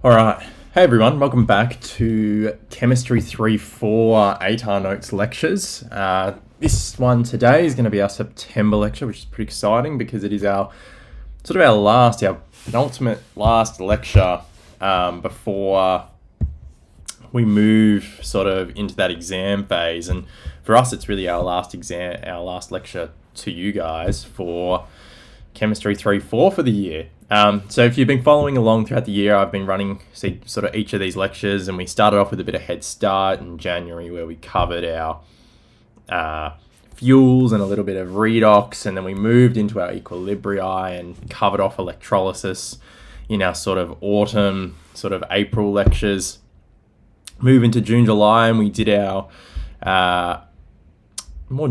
All right. Hey everyone, welcome back to Chemistry 3-4 ATAR Notes lectures. This one today is going to be our September lecture, which is pretty exciting because it is our penultimate last lecture before we move sort of into that exam phase. And for us, it's really our last lecture to you guys for Chemistry 3-4 for the year. So if you've been following along throughout the year, I've been running sort of each of these lectures, and we started off with a bit of head start in January where we covered our fuels and a little bit of redox, and then we moved into our equilibria and covered off electrolysis in our sort of autumn, sort of April lectures. Move into June, July, and we did our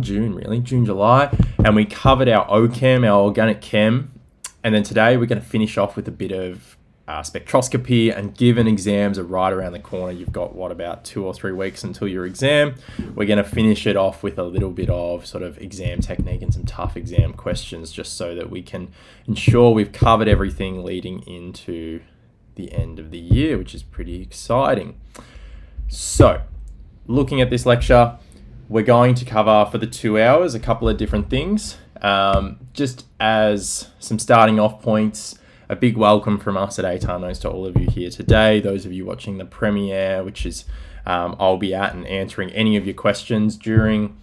June, July, and we covered our OChem, our organic chem. And then today we're going to finish off with a bit of spectroscopy, and given exams are right around the corner, you've got about 2 or 3 weeks until your exam. We're going to finish it off with a little bit of sort of exam technique and some tough exam questions, just so that we can ensure we've covered everything leading into the end of the year, which is pretty exciting. So, looking at this lecture, we're going to cover for the 2 hours a couple of different things. Just as some starting off points, a big welcome from us at ATAR Notes to all of you here today. Those of you watching the premiere, which is I'll be at and answering any of your questions during,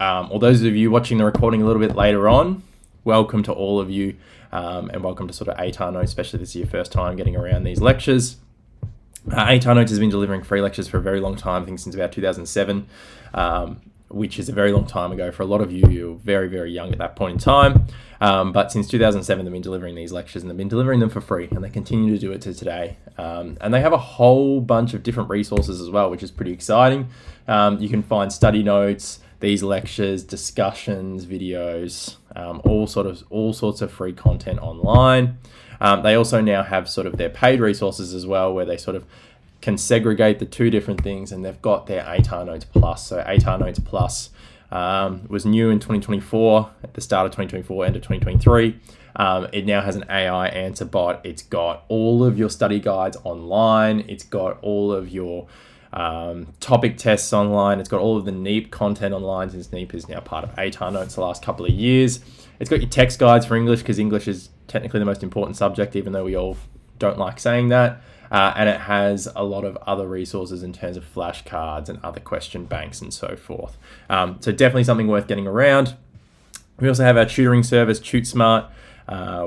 or those of you watching the recording a little bit later on, welcome to all of you, and welcome to sort of ATAR Notes, especially this is your first time getting around these lectures. ATAR Notes has been delivering free lectures for a very long time, I think since about 2007. Which is a very long time ago. For a lot of you, you're very, very young at that point in time. But since 2007, they've been delivering these lectures, and they've been delivering them for free, and they continue to do it to today. And they have a whole bunch of different resources as well, which is pretty exciting. You can find study notes, these lectures, discussions, videos, all sorts of free content online. They also now have sort of their paid resources as well, where they sort of can segregate the two different things, and they've got their ATAR Notes Plus. So ATAR Notes Plus was new in 2024, at the start of 2024, end of 2023. It now has an AI answer bot. It's got all of your study guides online. It's got all of your topic tests online. It's got all of the NEEP content online, since NEEP is now part of ATAR Notes the last couple of years. It's got your text guides for English, because English is technically the most important subject, even though we all don't like saying that. And it has a lot of other resources in terms of flashcards and other question banks and so forth. So definitely something worth getting around. We also have our tutoring service, TuteSmart,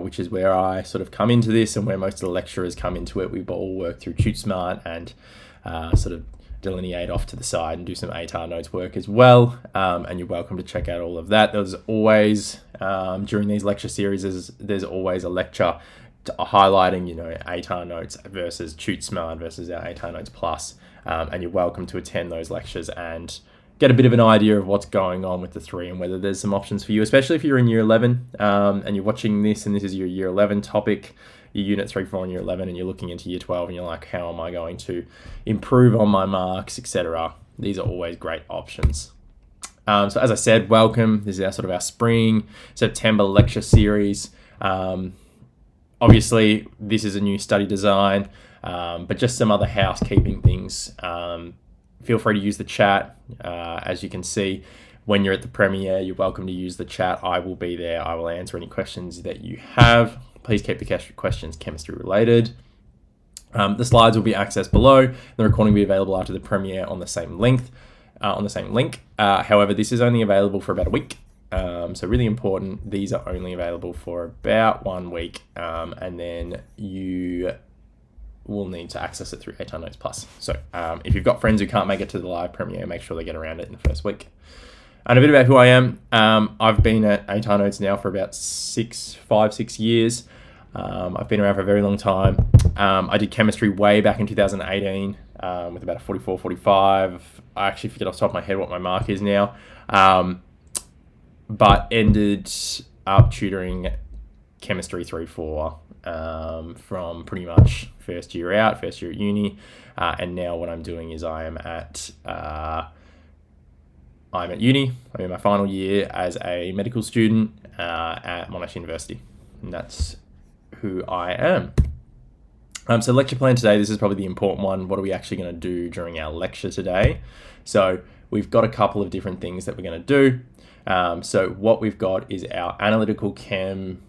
which is where I sort of come into this and where most of the lecturers come into it. We all work through TuteSmart and sort of delineate off to the side and do some ATAR Notes work as well. And you're welcome to check out all of that. There's always, during these lecture series, there's always a lecture highlighting, ATAR Notes versus TuteSmart versus our ATAR Notes Plus, and you're welcome to attend those lectures and get a bit of an idea of what's going on with the three and whether there's some options for you, especially if you're in year 11 and you're watching this and this is your year 11 topic, your unit 3, 4 and year 11, and you're looking into year 12 and you're like, how am I going to improve on my marks, etc. These are always great options. So as I said, welcome. This is our spring September lecture series. Obviously, this is a new study design, but just some other housekeeping things. Feel free to use the chat. As you can see, when you're at the premiere, you're welcome to use the chat. I will be there. I will answer any questions that you have. Please keep the questions chemistry related. The slides will be accessed below. The recording will be available after the premiere on the same link. However, this is only available for about a week. So really important, these are only available for about 1 week, and then you will need to access it through ATAR Notes Plus. So if you've got friends who can't make it to the live premiere, make sure they get around it in the first week. And a bit about who I am. I've been at ATAR Notes now for about 5-6 years. I've been around for a very long time. I did chemistry way back in 2018 with about a 44, 45. I actually forget off the top of my head what my mark is now. But ended up tutoring chemistry 3-4 from pretty much first year at uni, and now what I'm doing is I'm at uni. I'm in my final year as a medical student at Monash University, and that's who I am. So lecture plan today, this is probably the important one. What are we actually going to do during our lecture today? So we've got a couple of different things that we're going to do. So what we've got is our analytical chem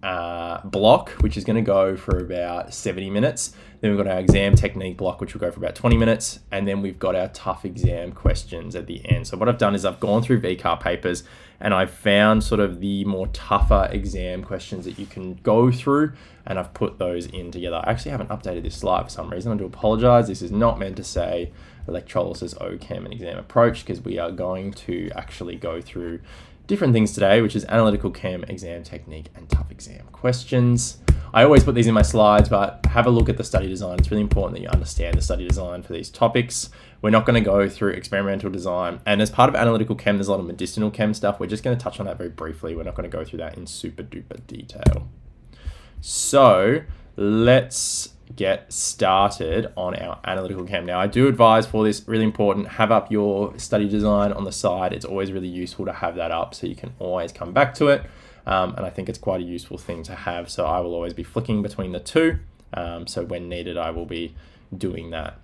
block, which is going to go for about 70 minutes. Then we've got our exam technique block, which will go for about 20 minutes. And then we've got our tough exam questions at the end. So what I've done is I've gone through VCAR papers and I've found sort of the more tougher exam questions that you can go through, and I've put those in together. I actually haven't updated this slide for some reason. I do apologize. This is not meant to say electrolysis, OChem, and exam approach, because we are going to actually go through different things today, which is analytical chem, exam technique, and tough exam questions. I always put these in my slides, but have a look at the study design. It's really important that you understand the study design for these topics. We're not going to go through experimental design. And as part of analytical chem, there's a lot of medicinal chem stuff. We're just going to touch on that very briefly. We're not going to go through that in super duper detail. So let's get started on our analytical chem. Now, I do advise for this, really important, have up your study design on the side. It's always really useful to have that up so you can always come back to it. And I think it's quite a useful thing to have. So I will always be flicking between the two. So when needed, I will be doing that.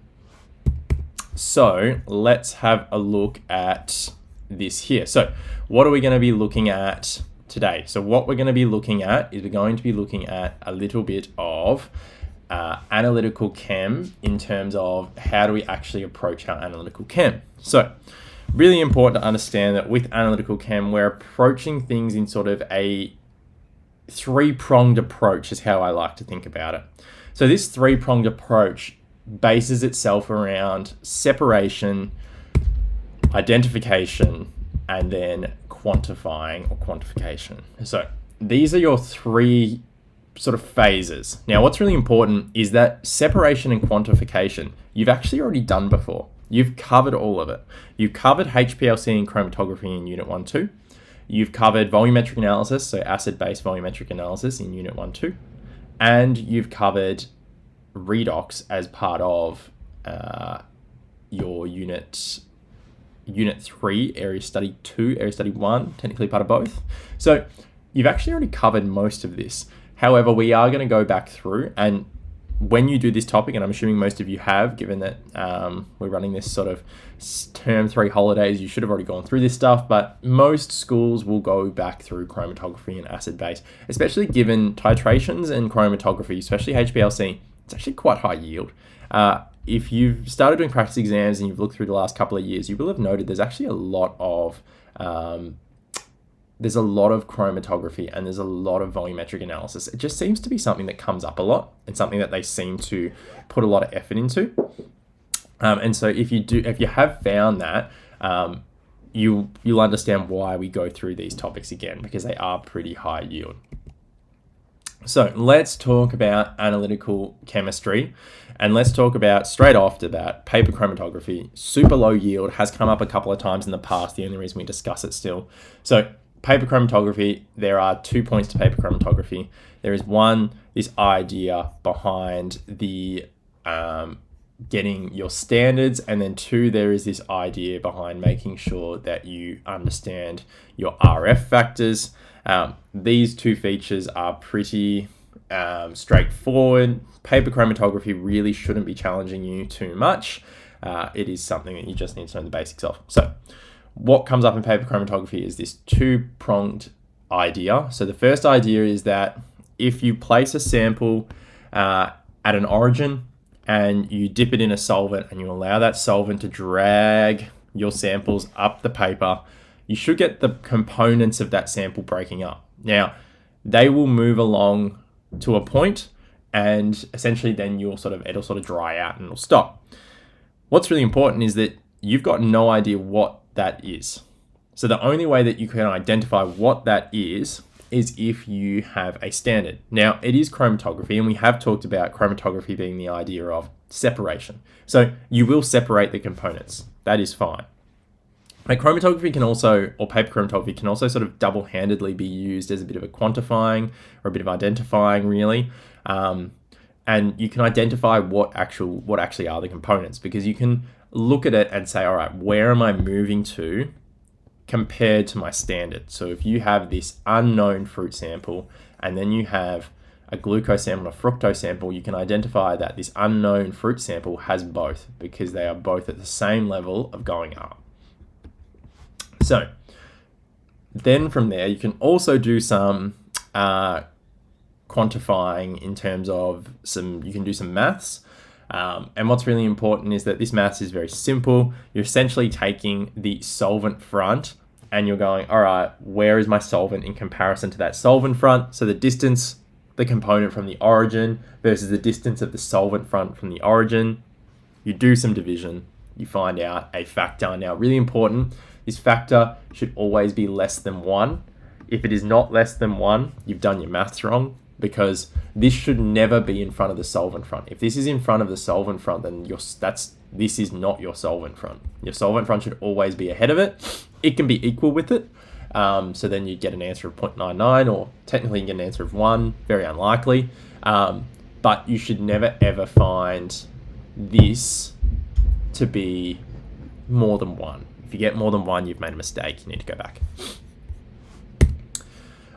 So let's have a look at this here. So what are we going to be looking at today? So what we're going to be looking at is we're going to be looking at a little bit of analytical chem in terms of how do we actually approach our analytical chem. So really important to understand that with analytical chem, we're approaching things in sort of a three-pronged approach is how I like to think about it. So this three-pronged approach bases itself around separation, identification, and then quantifying or quantification. So these are your three sort of phases. Now, what's really important is that separation and quantification, you've actually already done before. You've covered all of it. You've covered HPLC and chromatography in Unit 1-2. You've covered volumetric analysis, so acid-base volumetric analysis in Unit 1-2. And you've covered redox as part of your Unit 3, Area Study 2, Area Study 1, technically part of both. So you've actually already covered most of this. However, we are going to go back through, and when you do this topic, and I'm assuming most of you have, given that we're running this sort of term 3 holidays, you should have already gone through this stuff, but most schools will go back through chromatography and acid base, especially given titrations and chromatography, especially HPLC, it's actually quite high yield. If you've started doing practice exams and you've looked through the last couple of years, you will have noted there's actually a lot of chromatography and there's a lot of volumetric analysis. It just seems to be something that comes up a lot and something that they seem to put a lot of effort into. And so if you have found that, you'll understand why we go through these topics again, because they are pretty high yield. So let's talk about analytical chemistry, and let's talk about straight after that paper chromatography. Super low yield, has come up a couple of times in the past. The only reason we discuss it still. So paper chromatography, there are 2 points to paper chromatography. There is one, this idea behind the getting your standards, and then 2, there is this idea behind making sure that you understand your RF factors. These 2 features are pretty straightforward. Paper chromatography really shouldn't be challenging you too much. It is something that you just need to know the basics of. So what comes up in paper chromatography is this 2-pronged idea. So the first idea is that if you place a sample at an origin and you dip it in a solvent and you allow that solvent to drag your samples up the paper, you should get the components of that sample breaking up. Now, they will move along to a point, and essentially then it'll sort of dry out and it'll stop. What's really important is that you've got no idea what that is. So the only way that you can identify what that is if you have a standard. Now, it is chromatography, and we have talked about chromatography being the idea of separation. So you will separate the components. That is fine. But chromatography can also, or paper chromatography can also sort of double-handedly be used as a bit of a quantifying or a bit of identifying, really. And you can identify what actually are the components, because you can look at it and say, all right, where am I moving to compared to my standard? So if you have this unknown fruit sample and then you have a glucose sample and a fructose sample, you can identify that this unknown fruit sample has both because they are both at the same level of going up. So then from there, you can also do some quantifying in terms of you can do some maths. And what's really important is that this maths is very simple. You're essentially taking the solvent front and you're going, all right, where is my solvent in comparison to that solvent front? So the distance, the component from the origin versus the distance of the solvent front from the origin. You do some division, you find out a factor. Now, really important, this factor should always be less than 1. If it is not less than 1, you've done your maths wrong, because this should never be in front of the solvent front. If this is in front of the solvent front, then this is not your solvent front. Your solvent front should always be ahead of it. It can be equal with it. So then you get an answer of 0.99, or technically you get an answer of 1, very unlikely. But you should never ever find this to be more than 1. If you get more than 1, you've made a mistake. You need to go back.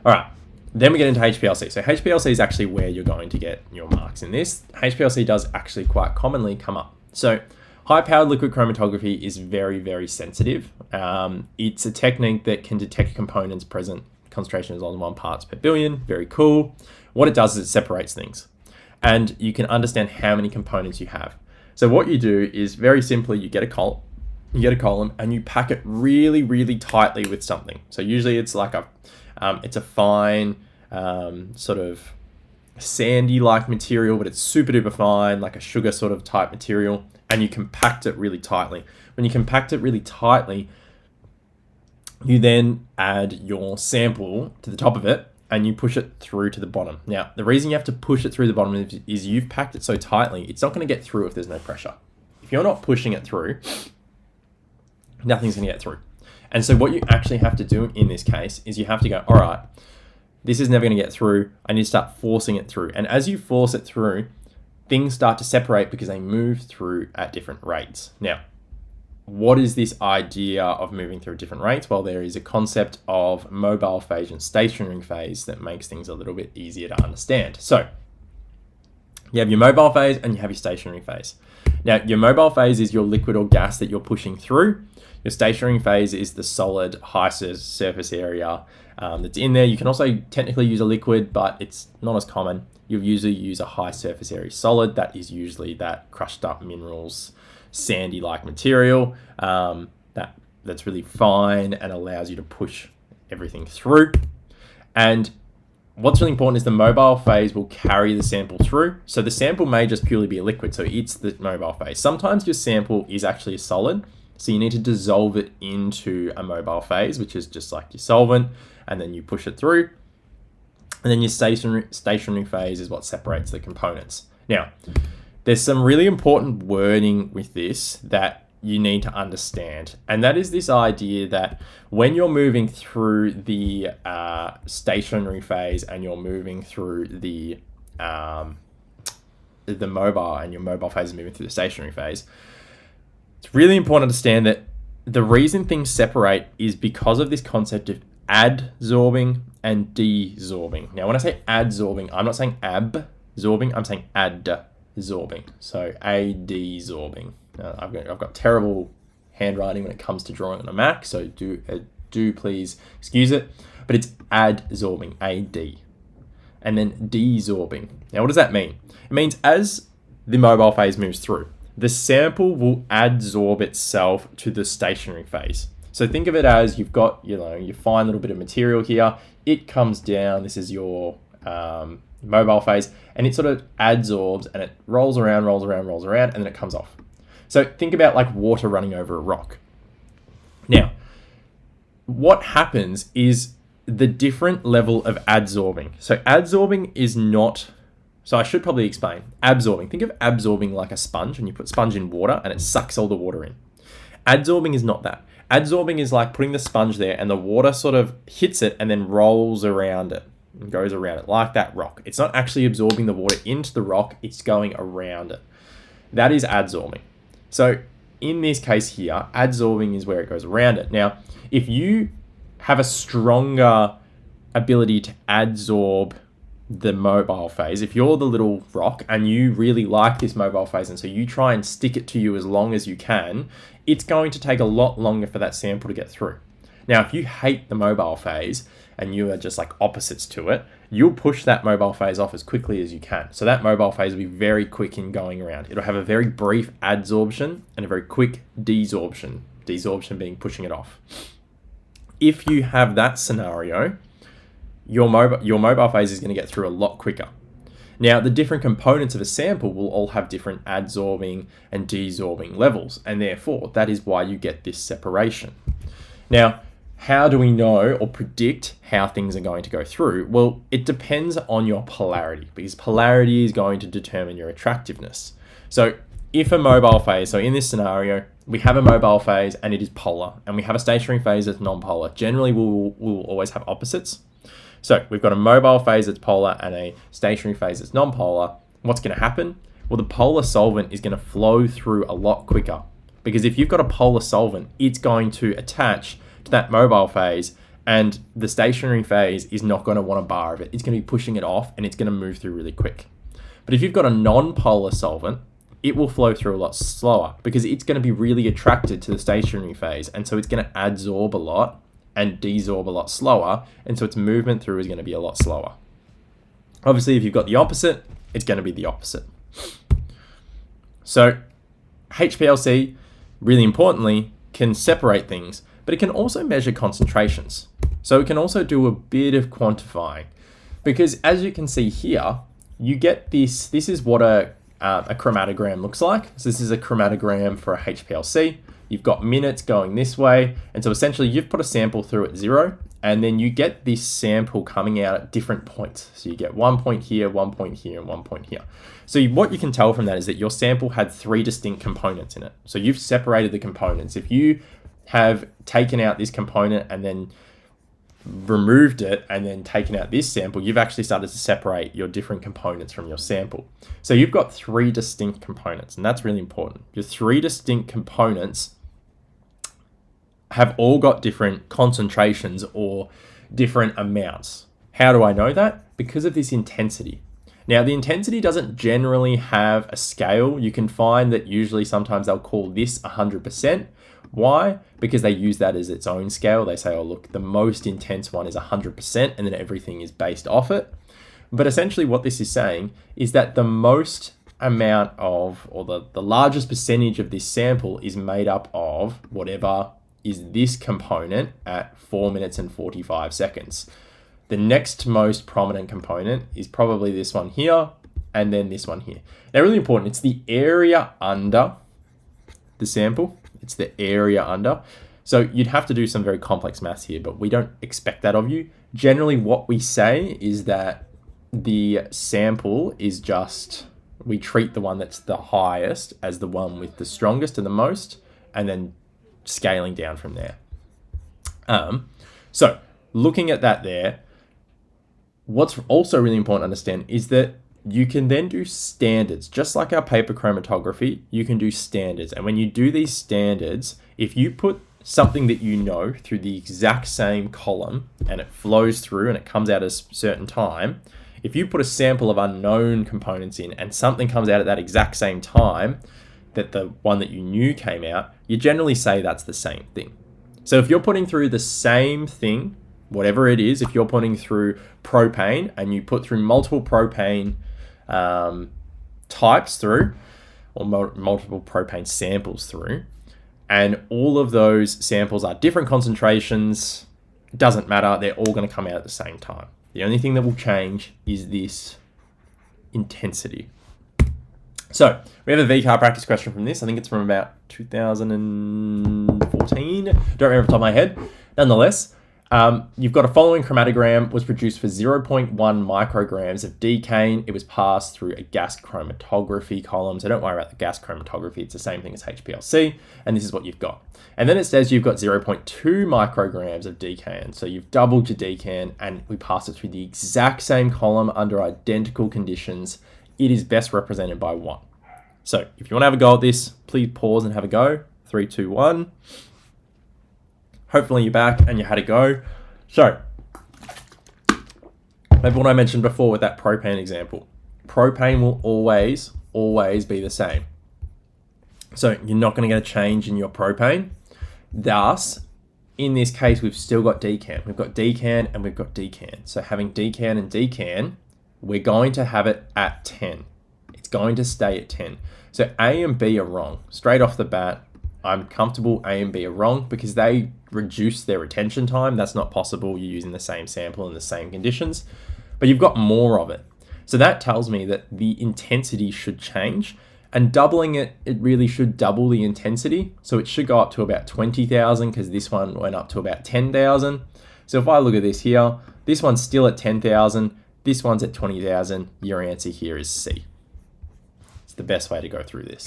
All right. Then we get into HPLC. So HPLC is actually where you're going to get your marks in this. HPLC does actually quite commonly come up. So high-powered liquid chromatography is very, very sensitive. It's a technique that can detect components present concentration as low as 1 parts per billion. Very cool. What it does is it separates things. And you can understand how many components you have. So what you do is very simply, you get a column and you pack it really, really tightly with something. So usually it's like it's a fine sort of sandy-like material, but it's super duper fine, like a sugar sort of type material, and you compact it really tightly. When you compact it really tightly, you then add your sample to the top of it and you push it through to the bottom. Now, the reason you have to push it through the bottom is you've packed it so tightly, it's not going to get through if there's no pressure. If you're not pushing it through, nothing's going to get through. And so what you actually have to do in this case is you have to go, all right, this is never going to get through. I need to start forcing it through. And as you force it through, things start to separate because they move through at different rates. Now, what is this idea of moving through different rates? Well, there is a concept of mobile phase and stationary phase that makes things a little bit easier to understand. So you have your mobile phase and you have your stationary phase. Now, your mobile phase is your liquid or gas that you're pushing through. Your stationary phase is the solid high surface area that's in there. You can also technically use a liquid, but it's not as common. You'll usually use a high surface area solid. That is usually that crushed up minerals, sandy-like material that's really fine and allows you to push everything through. And what's really important is the mobile phase will carry the sample through. So the sample may just purely be a liquid, so it's the mobile phase. Sometimes your sample is actually a solid, so you need to dissolve it into a mobile phase, which is just like your solvent, and then you push it through. And then your stationary phase is what separates the components. Now, there's some really important wording with this that you need to understand. And that is this idea that when you're moving through the stationary phase and you're moving through the mobile, and your mobile phase is moving through the stationary phase, it's really important to understand that the reason things separate is because of this concept of adsorbing and desorbing. Now, when I say adsorbing, I'm not saying absorbing, I'm saying adsorbing. So adsorbing. I've got terrible handwriting when it comes to drawing on a Mac, so do please excuse it. But it's adsorbing, AD, and then desorbing. Now, what does that mean? It means as the mobile phase moves through, the sample will adsorb itself to the stationary phase. So think of it as you've got, your fine little bit of material here. It comes down. This is your mobile phase, and it sort of adsorbs and it rolls around, and then it comes off. So think about like water running over a rock. Now, what happens is the different level of adsorbing. So adsorbing is not, so I should probably explain. Absorbing, think of absorbing like a sponge, and you put sponge in water and it sucks all the water in. Adsorbing is not that. Adsorbing is like putting the sponge there and the water sort of hits it and then rolls around it and goes around it like that rock. It's not actually absorbing the water into the rock, it's going around it. That is adsorbing. So in this case here, adsorbing is where it goes around it. Now, if you have a stronger ability to adsorb the mobile phase, if you're the little rock and you really like this mobile phase, and so you try and stick it to you as long as you can, it's going to take a lot longer for that sample to get through. Now, if you hate the mobile phase and you are just like opposites to it, you'll push that mobile phase off as quickly as you can. So that mobile phase will be very quick in going around. It'll have a very brief adsorption and a very quick desorption. Desorption being pushing it off. If you have that scenario, your mobile phase is going to get through a lot quicker. Now, the different components of a sample will all have different adsorbing and desorbing levels, and therefore that is why you get this separation. Now, how do we know or predict how things are going to go through? Well, it depends on your polarity, because polarity is going to determine your attractiveness. So if a mobile phase, so in this scenario, we have a mobile phase and it is polar, and we have a stationary phase that's non-polar. Generally, we'll always have opposites. So we've got a mobile phase that's polar and a stationary phase that's non-polar. What's going to happen? Well, the polar solvent is going to flow through a lot quicker, because if you've got a polar solvent, it's going to attach to that mobile phase, and the stationary phase is not going to want a bar of it. It's going to be pushing it off, and it's going to move through really quick. But if you've got a non-polar solvent, it will flow through a lot slower, because it's going to be really attracted to the stationary phase, and so it's going to adsorb a lot and desorb a lot slower, and so its movement through is going to be a lot slower. Obviously, if you've got the opposite, it's going to be the opposite. So HPLC, really importantly, can separate things, but it can also measure concentrations. So it can also do a bit of quantifying, because as you can see here, you get this is what a chromatogram looks like. So this is a chromatogram for a HPLC. You've got minutes going this way, and so essentially you've put a sample through at 0, and then you get this sample coming out at different points. So you get 1 point here, 1 point here, and 1 point here. So what you can tell from that is that your sample had 3 distinct components in it. So you've separated the components. If you have taken out this component and then removed it and then taken out this sample, you've actually started to separate your different components from your sample. So you've got 3 distinct components, and that's really important. Your 3 distinct components have all got different concentrations or different amounts. How do I know that? Because of this intensity. Now, the intensity doesn't generally have a scale. You can find that usually sometimes they'll call this 100%. Why? Because they use that as its own scale. They say, oh, look, the most intense one is 100%, and then everything is based off it. But essentially what this is saying is that the most amount of, or the largest percentage of this sample is made up of whatever is this component at 4 minutes and 45 seconds. The next most prominent component is probably this one here, and then this one here. Now, really important, it's the area under the sample. It's the area under. So you'd have to do some very complex maths here, but we don't expect that of you. Generally, what we say is that the sample is just, we treat the one that's the highest as the one with the strongest and the most, and then scaling down from there. So looking at that there, what's also really important to understand is that you can then do standards. Just like our paper chromatography, you can do standards. And when you do these standards, if you put something that you know through the exact same column and it flows through and it comes out at a certain time, if you put a sample of unknown components in and something comes out at that exact same time that the one that you knew came out, you generally say that's the same thing. So if you're putting through the same thing, whatever it is, if you're putting through propane and you put through multiple propane types through, or multiple propane samples through, and all of those samples are different concentrations, it doesn't matter, they're all going to come out at the same time. The only thing that will change is this intensity. So we have a VCAR practice question from this. I think it's from about 2014. Don't remember off the top of my head. Nonetheless, you've got a following chromatogram was produced for 0.1 micrograms of decane. It was passed through a gas chromatography column. So don't worry about the gas chromatography. It's the same thing as HPLC. And this is what you've got. And then it says you've got 0.2 micrograms of decane. So you've doubled your decane and we pass it through the exact same column under identical conditions. It is best represented by 1. So if you want to have a go at this, please pause and have a go. 3, 2, 1. Hopefully you're back and you had a go. So Maybe what I mentioned before with that propane example. Propane will always be the same. So you're not going to get a change in your propane. Thus, in this case, we've still got decan. We've got decan and we've got decan. So having decan and decan, we're going to have it at 10. It's going to stay at 10. So A and B are wrong. Straight off the bat, I'm comfortable A and B are wrong because they reduce their retention time. That's not possible. You're using the same sample in the same conditions, but you've got more of it. So that tells me that the intensity should change, and doubling it, it really should double the intensity. So it should go up to about 20,000 because this one went up to about 10,000. So if I look at this here, this one's still at 10,000. This one's at 20,000. Your answer here is C. It's the best way to go through this.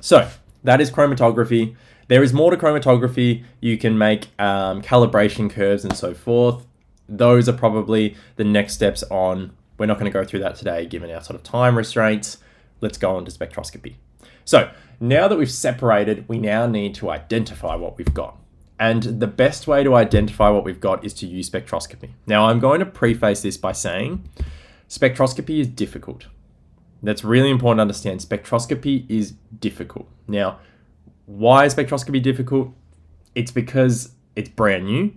So that is chromatography. There is more to chromatography. You can make calibration curves and so forth. Those are probably the next steps on. We're not going to go through that today, given our sort of time restraints. Let's go on to spectroscopy. So now that we've separated, we now need to identify what we've got. And the best way to identify what we've got is to use spectroscopy. Now, I'm going to preface this by saying spectroscopy is difficult. That's really important to understand. Spectroscopy is difficult. Now, why is spectroscopy difficult? It's because it's brand new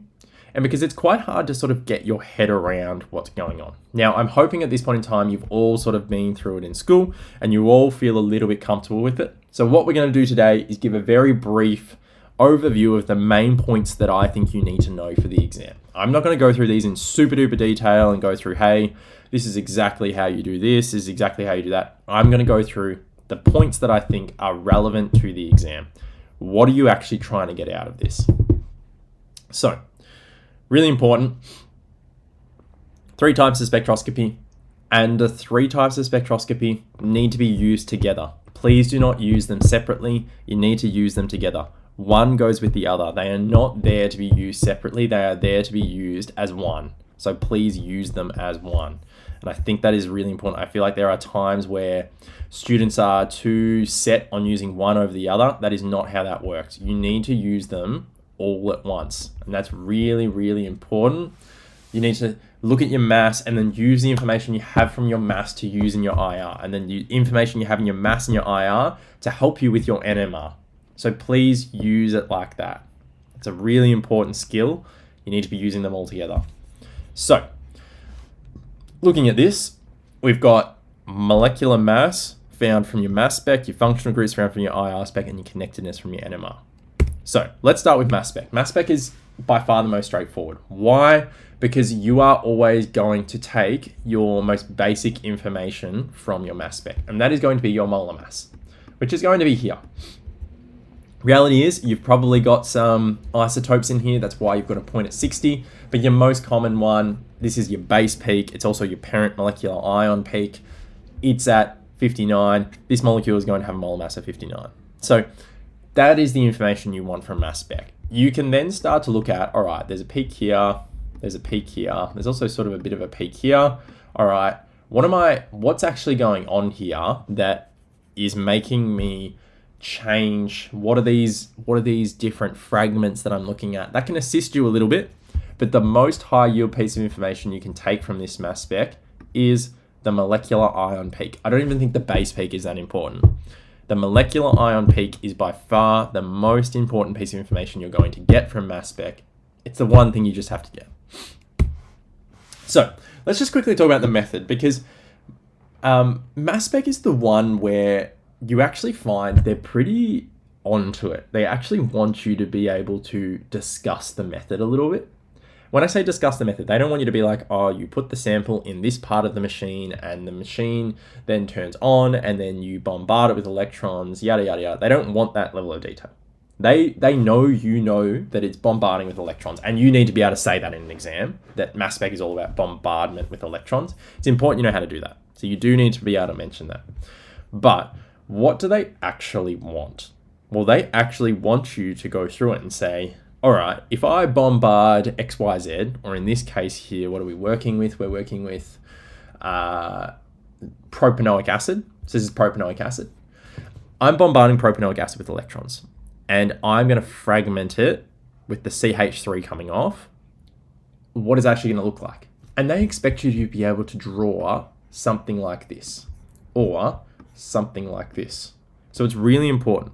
and because it's quite hard to sort of get your head around what's going on. Now, I'm hoping at this point in time, you've all sort of been through it in school and you all feel a little bit comfortable with it. So what we're going to do today is give a very brief overview of the main points that I think you need to know for the exam. I'm not going to go through these in super duper detail and go through, hey, this is exactly how you do this is exactly how you do that. I'm going to go through the points that I think are relevant to the exam. What are you actually trying to get out of this? So, really important, 3 types of spectroscopy, and the 3 types of spectroscopy need to be used together. Please do not use them separately. You need to use them together. One goes with the other. They are not there to be used separately. They are there to be used as one. So please use them as one. And I think that is really important. I feel like there are times where students are too set on using one over the other. That is not how that works. You need to use them all at once. And that's really, really important. You need to look at your mass and then use the information you have from your mass to use in your IR. And then the information you have in your mass and your IR to help you with your NMR. So please use it like that. It's a really important skill. You need to be using them all together. So, looking at this, we've got molecular mass found from your mass spec, your functional groups found from your IR spec, and your connectedness from your NMR. So, let's start with mass spec. Mass spec is by far the most straightforward. Why? Because you are always going to take your most basic information from your mass spec, and that is going to be your molar mass, which is going to be here. Reality is you've probably got some isotopes in here. That's why you've got a point at 60. But your most common one, this is your base peak. It's also your parent molecular ion peak. It's at 59. This molecule is going to have a molar mass of 59. So that is the information you want from mass spec. You can then start to look at, all right, there's a peak here. There's a peak here. There's also sort of a bit of a peak here. All right, what's actually going on here that is making me change? What are these different fragments that I'm looking at? That can assist you a little bit, but the most high yield piece of information you can take from this mass spec is the molecular ion peak. I don't even think the base peak is that important. The molecular ion peak is by far the most important piece of information you're going to get from mass spec. It's the one thing you just have to get. So let's just quickly talk about the method, because mass spec is the one where you actually find they're pretty onto it. They actually want you to be able to discuss the method a little bit. When I say discuss the method, they don't want you to be like, oh, you put the sample in this part of the machine and the machine then turns on and then you bombard it with electrons, yada, yada, yada. They don't want that level of detail. They know you know that it's bombarding with electrons, and you need to be able to say that in an exam, that mass spec is all about bombardment with electrons. It's important you know how to do that. So you do need to be able to mention that. But what do they actually want? Well, they actually want you to go through it and say, all right, if I bombard XYZ, or in this case here, what are we working with? We're working with propanoic acid. So this is propanoic acid. I'm bombarding propanoic acid with electrons, and I'm going to fragment it with the CH3 coming off. what it's actually going to look like. And they expect you to be able to draw something like this or something like this. So it's really important.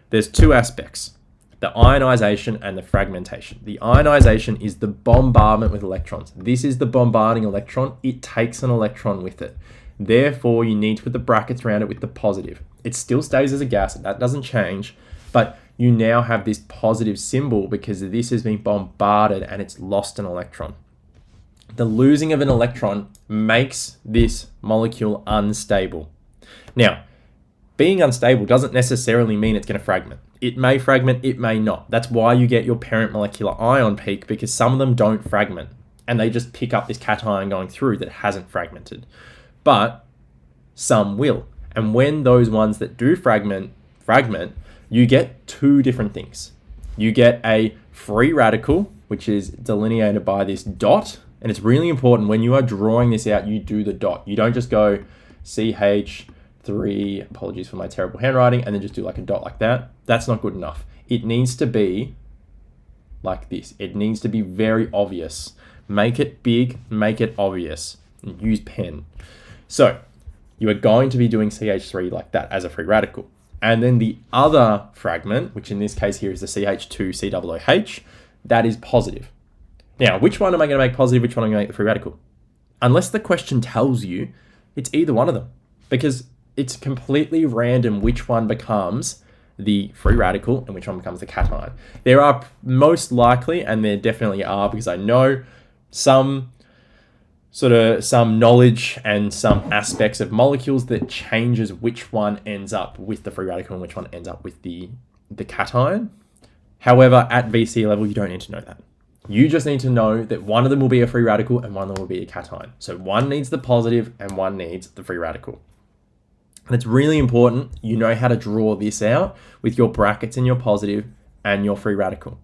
There's two aspects, the ionization and the fragmentation. The ionization is the bombardment with electrons. This is the bombarding electron. It takes an electron with it. Therefore, you need to put the brackets around it with the positive. It still stays as a gas, that doesn't change, but you now have this positive symbol because this has been bombarded and it's lost an electron. The losing of an electron makes this molecule unstable. Now, being unstable doesn't necessarily mean it's going to fragment. It may fragment, it may not. That's why you get your parent molecular ion peak, because some of them don't fragment and they just pick up this cation going through that hasn't fragmented. But some will. And when those ones that do fragment, you get two different things. You get a free radical, which is delineated by this dot. And it's really important when you are drawing this out, you do the dot. You don't just go CH3, apologies for my terrible handwriting, and then just do like a dot like that. That's not good enough. It needs to be like this. It needs to be very obvious. Make it big, make it obvious. Use pen. So you are going to be doing CH3 like that as a free radical. And then the other fragment, which in this case here is the CH2COOH, that is positive. Now, which one am I going to make positive? Which one am I going to make the free radical? Unless the question tells you, it's either one of them, because it's completely random which one becomes the free radical and which one becomes the cation. There are most likely, and there definitely are, because I know some knowledge and some aspects of molecules that changes which one ends up with the free radical and which one ends up with the cation. However, at VCE level, you don't need to know that. You just need to know that one of them will be a free radical and one of them will be a cation. So one needs the positive and one needs the free radical. And it's really important you know how to draw this out with your brackets and your positive and your free radical.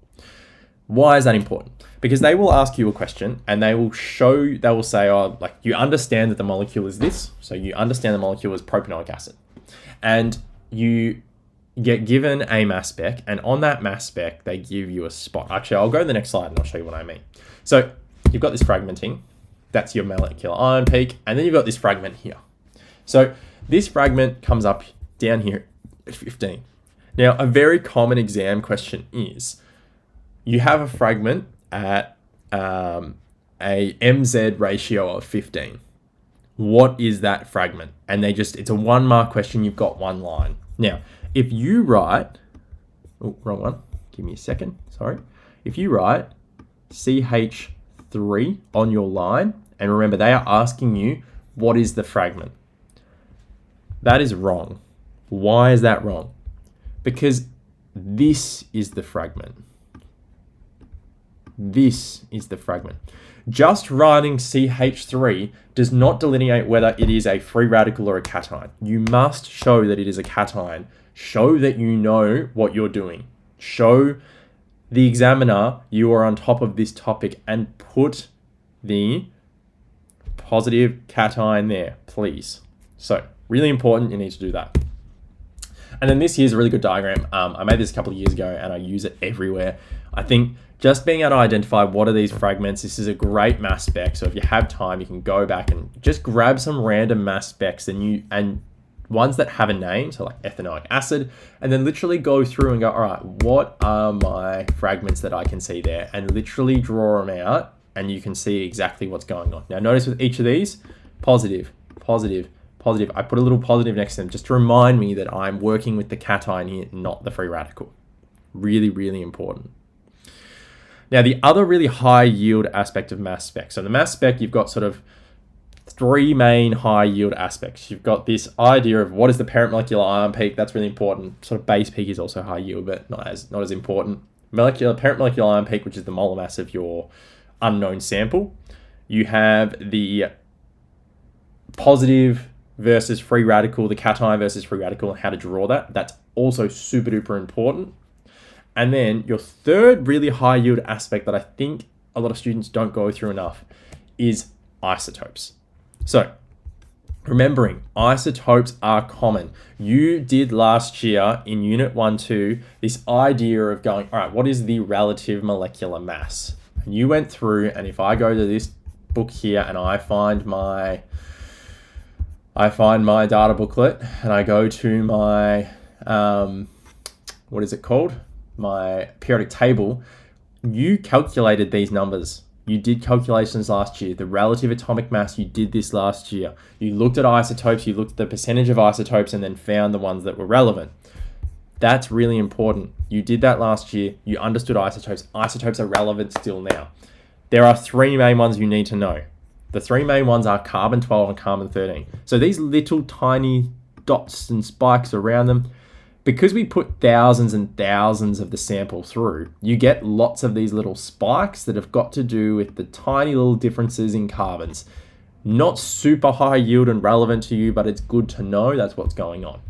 Why is that important? Because they will ask you a question and they will say, oh, like, you understand that the molecule is this. So you understand the molecule is propanoic acid. And you get given a mass spec, and on that mass spec, they give you a spot. Actually, I'll go to the next slide and I'll show you what I mean. So you've got this fragmenting. That's your molecular ion peak. And then you've got this fragment here. So this fragment comes up down here at 15. Now, a very common exam question is, you have a fragment at a MZ ratio of 15. What is that fragment? And it's a 1 mark question. You've got one line. Now, if you write, oh, wrong one. Give me a second. Sorry. If you write CH3 on your line, and remember, they are asking you, what is the fragment? That is wrong. Why is that wrong? Because this is the fragment. This is the fragment. Just writing CH3 does not delineate whether it is a free radical or a cation. You must show that it is a cation. Show that you know what you're doing. Show the examiner you are on top of this topic and put the positive cation there, please. So, really important, you need to do that. And then this here is a really good diagram. I made this a couple of years ago and I use it everywhere. I think just being able to identify what are these fragments, this is a great mass spec. So if you have time, you can go back and just grab some random mass specs and ones that have a name, so like ethanoic acid, and then literally go through and go, all right, what are my fragments that I can see there? And literally draw them out and you can see exactly what's going on. Now notice with each of these, positive, positive, positive. I put a little positive next to them just to remind me that I'm working with the cation here, not the free radical. Really, really important. Now, the other really high yield aspect of mass spec. So the mass spec, you've got sort of 3 main high yield aspects. You've got this idea of what is the parent molecular ion peak. That's really important. Sort of base peak is also high yield, but not as important. Parent molecular ion peak, which is the molar mass of your unknown sample. You have the positive versus free radical, the cation versus free radical, and how to draw that. That's also super duper important. And then your third really high yield aspect that I think a lot of students don't go through enough is isotopes. So remembering, isotopes are common. You did last year in Unit 1-2 this idea of going, all right, what is the relative molecular mass? and you went through, and if I go to this book here and I find my data booklet and I go to my, what is it called? My periodic table, you calculated these numbers. You did calculations last year. The relative atomic mass, you did this last year. You looked at isotopes, you looked at the percentage of isotopes and then found the ones that were relevant. That's really important. You did that last year. You understood isotopes. Isotopes are relevant still now. There are three main ones you need to know. The three main ones are carbon-12 and carbon-13. So these little tiny dots and spikes around them, because we put thousands and thousands of the sample through, you get lots of these little spikes that have got to do with the tiny little differences in carbons. Not super high yield and relevant to you, but it's good to know that's what's going on.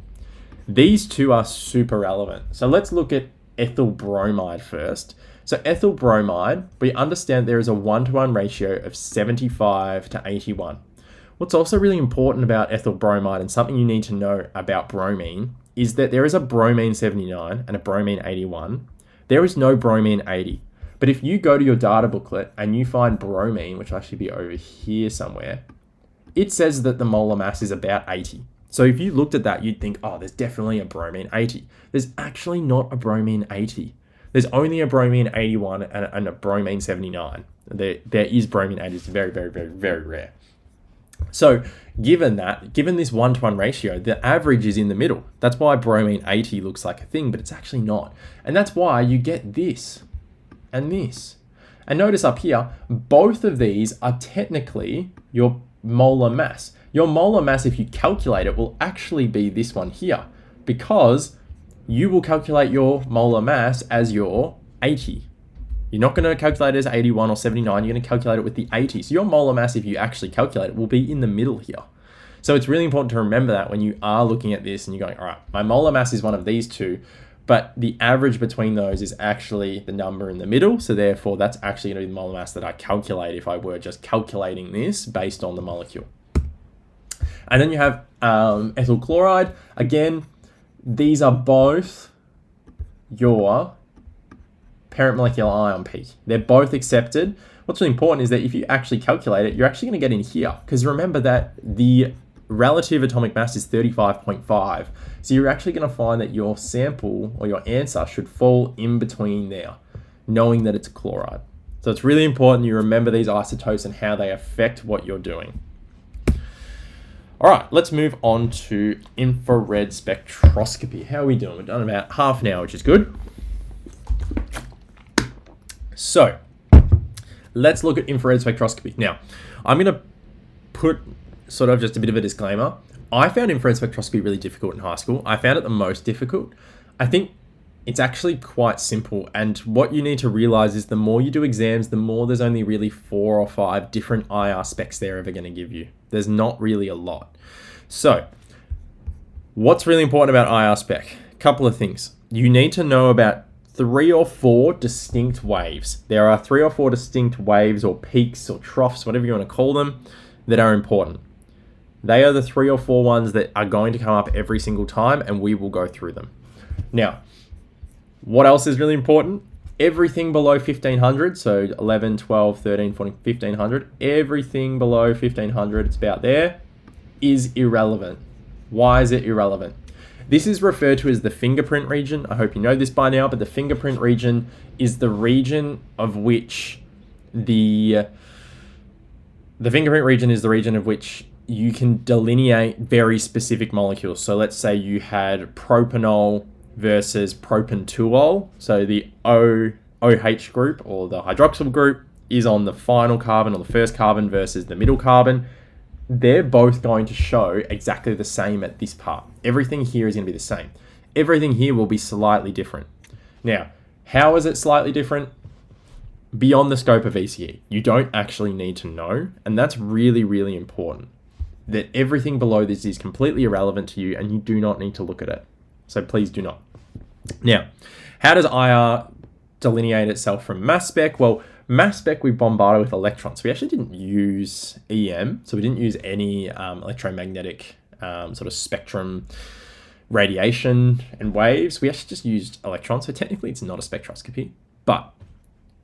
These two are super relevant. So let's look at ethyl bromide first. So ethyl bromide, we understand there is a 1-to-1 ratio of 75 to 81. What's also really important about ethyl bromide, and something you need to know about bromine, is that there is a bromine 79 and a bromine 81. There is no bromine 80. But if you go to your data booklet and you find bromine, which will actually be over here somewhere, it says that the molar mass is about 80. So if you looked at that, you'd think, oh, there's definitely a bromine 80. There's actually not a bromine 80. There's only a bromine 81 and a bromine 79. There is bromine 80. It's very, very, very, very rare. So given this 1-to-1 ratio, the average is in the middle. That's why bromine 80 looks like a thing, but it's actually not. And that's why you get this and this. And notice up here, both of these are technically your molar mass. Your molar mass, if you calculate it, will actually be this one here, because you will calculate your molar mass as your 80. You're not going to calculate it as 81 or 79. You're going to calculate it with the 80. So your molar mass, if you actually calculate it, will be in the middle here. So it's really important to remember that when you are looking at this and you're going, all right, my molar mass is one of these two, but the average between those is actually the number in the middle. So therefore, that's actually going to be the molar mass that I calculate if I were just calculating this based on the molecule. And then you have ethyl chloride. Again, these are both your parent molecular ion peak. They're both accepted. What's really important is that if you actually calculate it, you're actually going to get in here, because remember that the relative atomic mass is 35.5. So you're actually going to find that your sample or your answer should fall in between there, knowing that it's a chloride. So it's really important you remember these isotopes and how they affect what you're doing. All right, let's move on to infrared spectroscopy. How are we doing? We've done about half an hour, which is good. So let's look at infrared spectroscopy. Now, I'm going to put sort of just a bit of a disclaimer. I found infrared spectroscopy really difficult in high school. I found it the most difficult. I think it's actually quite simple. And what you need to realize is the more you do exams, the more there's only really 4 or 5 different IR specs they're ever going to give you. There's not really a lot. So what's really important about IR spec? A couple of things. You need to know about 3 or 4 distinct waves. There are 3 or 4 distinct waves or peaks or troughs, whatever you want to call them, that are important. They are the 3 or 4 ones that are going to come up every single time, and we will go through them. Now, what else is really important? Everything below 1500, so 11, 12, 13, 14, 1500, everything below 1500, it's about there, is irrelevant. Why is it irrelevant? This is referred to as the fingerprint region. I hope you know this by now, but the fingerprint region is the region of which the fingerprint region is the region of which you can delineate very specific molecules. So let's say you had propanol versus propantuol. So the OH group or the hydroxyl group is on the final carbon or the first carbon versus the middle carbon. They're both going to show exactly the same at this part. Everything here is going to be the same. Everything here will be slightly different. Now, how is it slightly different? Beyond the scope of VCE. You don't actually need to know, and that's really, really important. That everything below this is completely irrelevant to you, and you do not need to look at it. So please do not. Now, how does IR delineate itself from mass spec? Well, mass spec we bombarded with electrons. We actually didn't use EM, so we didn't use any electromagnetic sort of spectrum radiation and waves. We actually just used electrons, so technically it's not a spectroscopy, but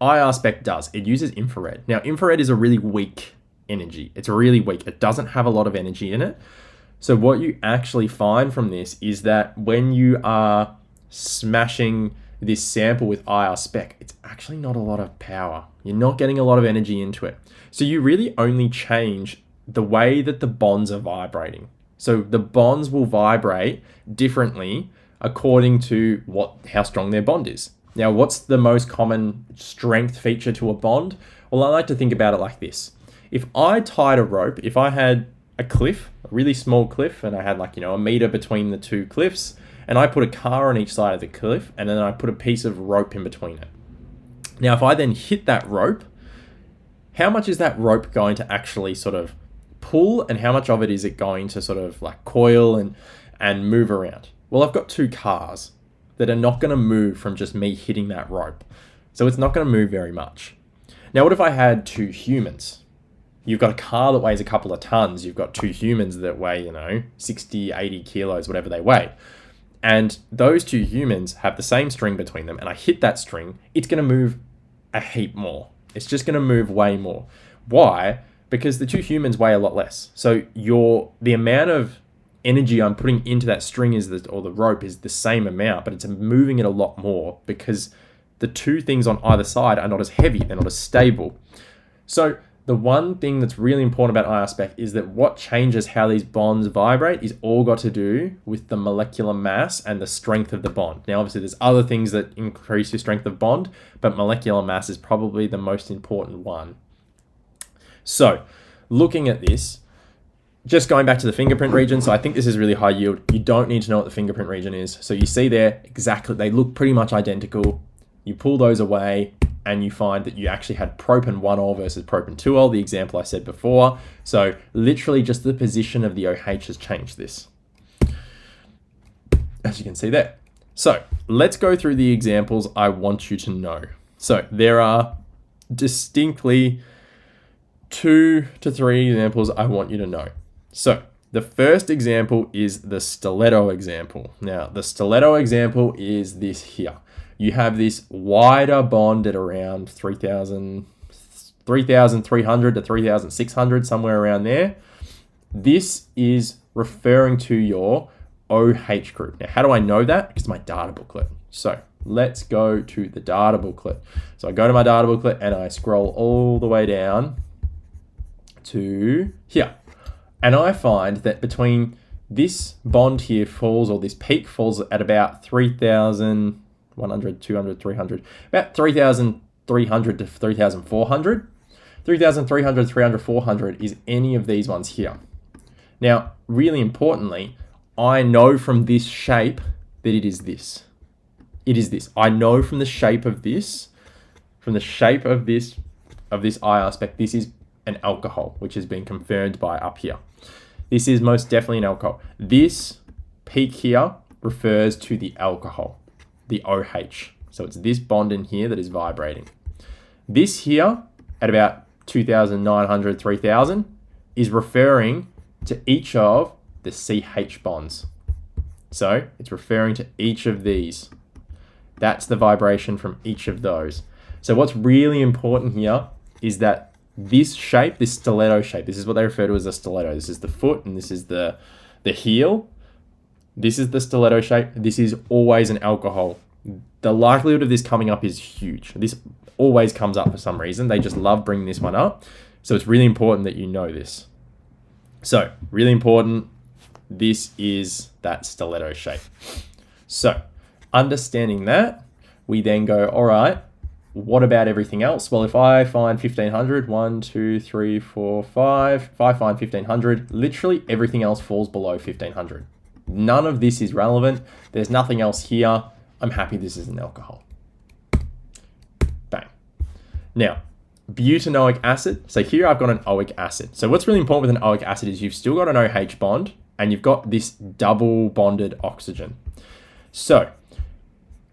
IR spec does. It uses infrared. Now, infrared is a really weak energy. It's really weak. It doesn't have a lot of energy in it. So what you actually find from this is that when you are smashing this sample with IR spec, it's actually not a lot of power. You're not getting a lot of energy into it. So you really only change the way that the bonds are vibrating. So the bonds will vibrate differently according to how strong their bond is. Now, what's the most common strength feature to a bond? Well, I like to think about it like this. If I tied a rope, if I had a cliff, a really small cliff, and I had a meter between the two cliffs, and I put a car on each side of the cliff, and then I put a piece of rope in between it. Now, if I then hit that rope, how much is that rope going to actually sort of pull, and how much of it is it going to sort of coil and move around? Well, I've got two cars that are not going to move from just me hitting that rope. So it's not going to move very much. Now, what if I had two humans? You've got a car that weighs a couple of tons. You've got two humans that weigh, 60, 80 kilos, whatever they weigh. And those two humans have the same string between them. And I hit that string, it's going to move a heap more. It's just going to move way more. Why? Because the two humans weigh a lot less. So the amount of energy I'm putting into that string or the rope is the same amount, but it's moving it a lot more because the two things on either side are not as heavy, they're not as stable. So the one thing that's really important about IR spec is that what changes how these bonds vibrate is all got to do with the molecular mass and the strength of the bond. Now, obviously, there's other things that increase your strength of bond, but molecular mass is probably the most important one. So, looking at this, just going back to the fingerprint region, so I think this is really high yield. You don't need to know what the fingerprint region is. So you see there, exactly, they look pretty much identical. You pull those away, and you find that you actually had propane 1-ol versus propane 2-ol, the example I said before. So literally just the position of the OH has changed this, as you can see there. So let's go through the examples I want you to know. So there are distinctly 2 to 3 examples I want you to know. So the first example is the stiletto example. Now, the stiletto example is this here. You have this wider bond at around 3,300 to 3,600, somewhere around there. This is referring to your OH group. Now, how do I know that? Because my data booklet. So let's go to the data booklet. So I go to my data booklet and I scroll all the way down to here. And I find that between this bond here or this peak falls at about 3,100, 200, 300, about 3,300 to 3,400. 3,300, 300, 400 is any of these ones here. Now, really importantly, I know from this shape that it is this. It is this. I know from the shape of this, IR spec, this is an alcohol, which has been confirmed by up here. This is most definitely an alcohol. This peak here refers to the alcohol, the OH. So it's this bond in here that is vibrating. This here at about 2,900, 3,000 is referring to each of the CH bonds. So it's referring to each of these. That's the vibration from each of those. So what's really important here is that this shape, this stiletto shape, this is what they refer to as a stiletto. This is the foot and this is the heel. This is the stiletto shape. This is always an alcohol. The likelihood of this coming up is huge. This always comes up for some reason. They just love bringing this one up. So it's really important that you know this. So really important, this is that stiletto shape. So understanding that, we then go, all right, what about everything else? Well, if I find 1,500, 1, 2, 3, 4, 5, if I find 1,500, literally everything else falls below 1,500. None of this is relevant. There's nothing else here. I'm happy this is an alcohol. Bang. Now, butanoic acid. So here I've got an oic acid. So what's really important with an oic acid is you've still got an OH bond and you've got this double bonded oxygen. So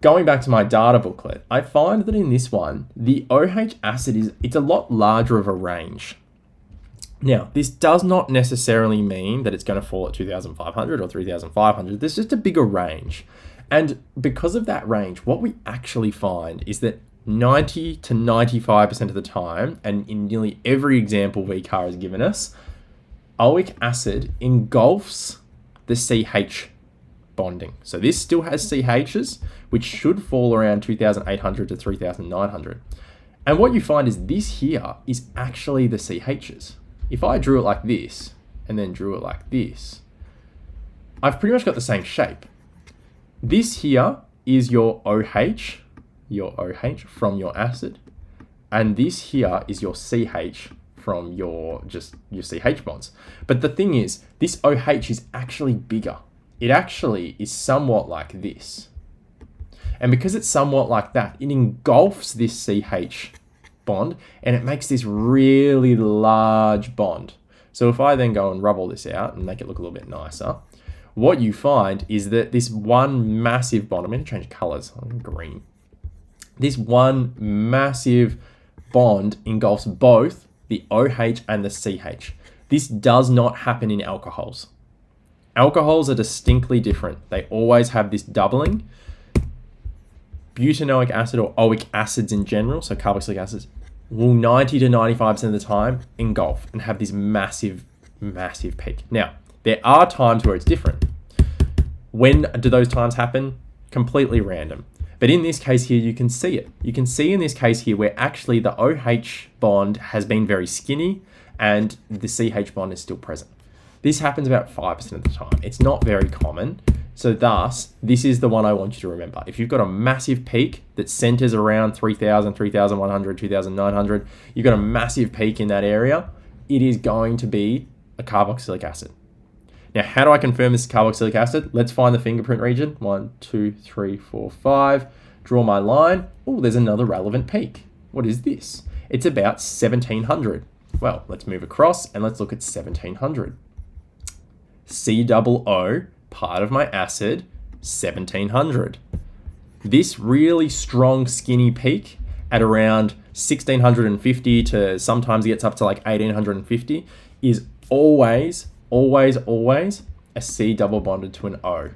going back to my data booklet, I find that in this one, the OH acid it's a lot larger of a range. Now, this does not necessarily mean that it's going to fall at 2,500 or 3,500. There's just a bigger range. And because of that range, what we actually find is that 90 to 95% of the time, and in nearly every example VCAR has given us, oic acid engulfs the CH bonding. So this still has CHs, which should fall around 2,800 to 3,900. And what you find is this here is actually the CHs. If I drew it like this, and then drew it like this, I've pretty much got the same shape. This here is your OH from your acid, and this here is your CH from your CH bonds. But the thing is, this OH is actually bigger. It actually is somewhat like this. And because it's somewhat like that, it engulfs this CH bond and it makes this really large bond. So if I then go and rub all this out and make it look a little bit nicer, what you find is that this one massive bond, I'm going to change colors, I'm green. This one massive bond engulfs both the OH and the CH. This does not happen in alcohols. Alcohols are distinctly different. They always have this doubling. Butanoic acid or oic acids in general, so carboxylic acids, will 90 to 95% of the time engulf and have this massive, massive peak. Now, there are times where it's different. When do those times happen? Completely random. But in this case here, you can see it. You can see in this case here where actually the OH bond has been very skinny and the CH bond is still present. This happens about 5% of the time. It's not very common. So thus, this is the one I want you to remember. If you've got a massive peak that centers around 3,000, 3,100, 2,900, you've got a massive peak in that area, it is going to be a carboxylic acid. Now, how do I confirm this is carboxylic acid? Let's find the fingerprint region. 1, 2, 3, 4, 5. Draw my line. Oh, there's another relevant peak. What is this? It's about 1,700. Well, let's move across and let's look at 1,700. COO, part of my acid, 1,700. This really strong skinny peak at around 1,650 to sometimes it gets up to like 1,850 is always a C double bonded to an O.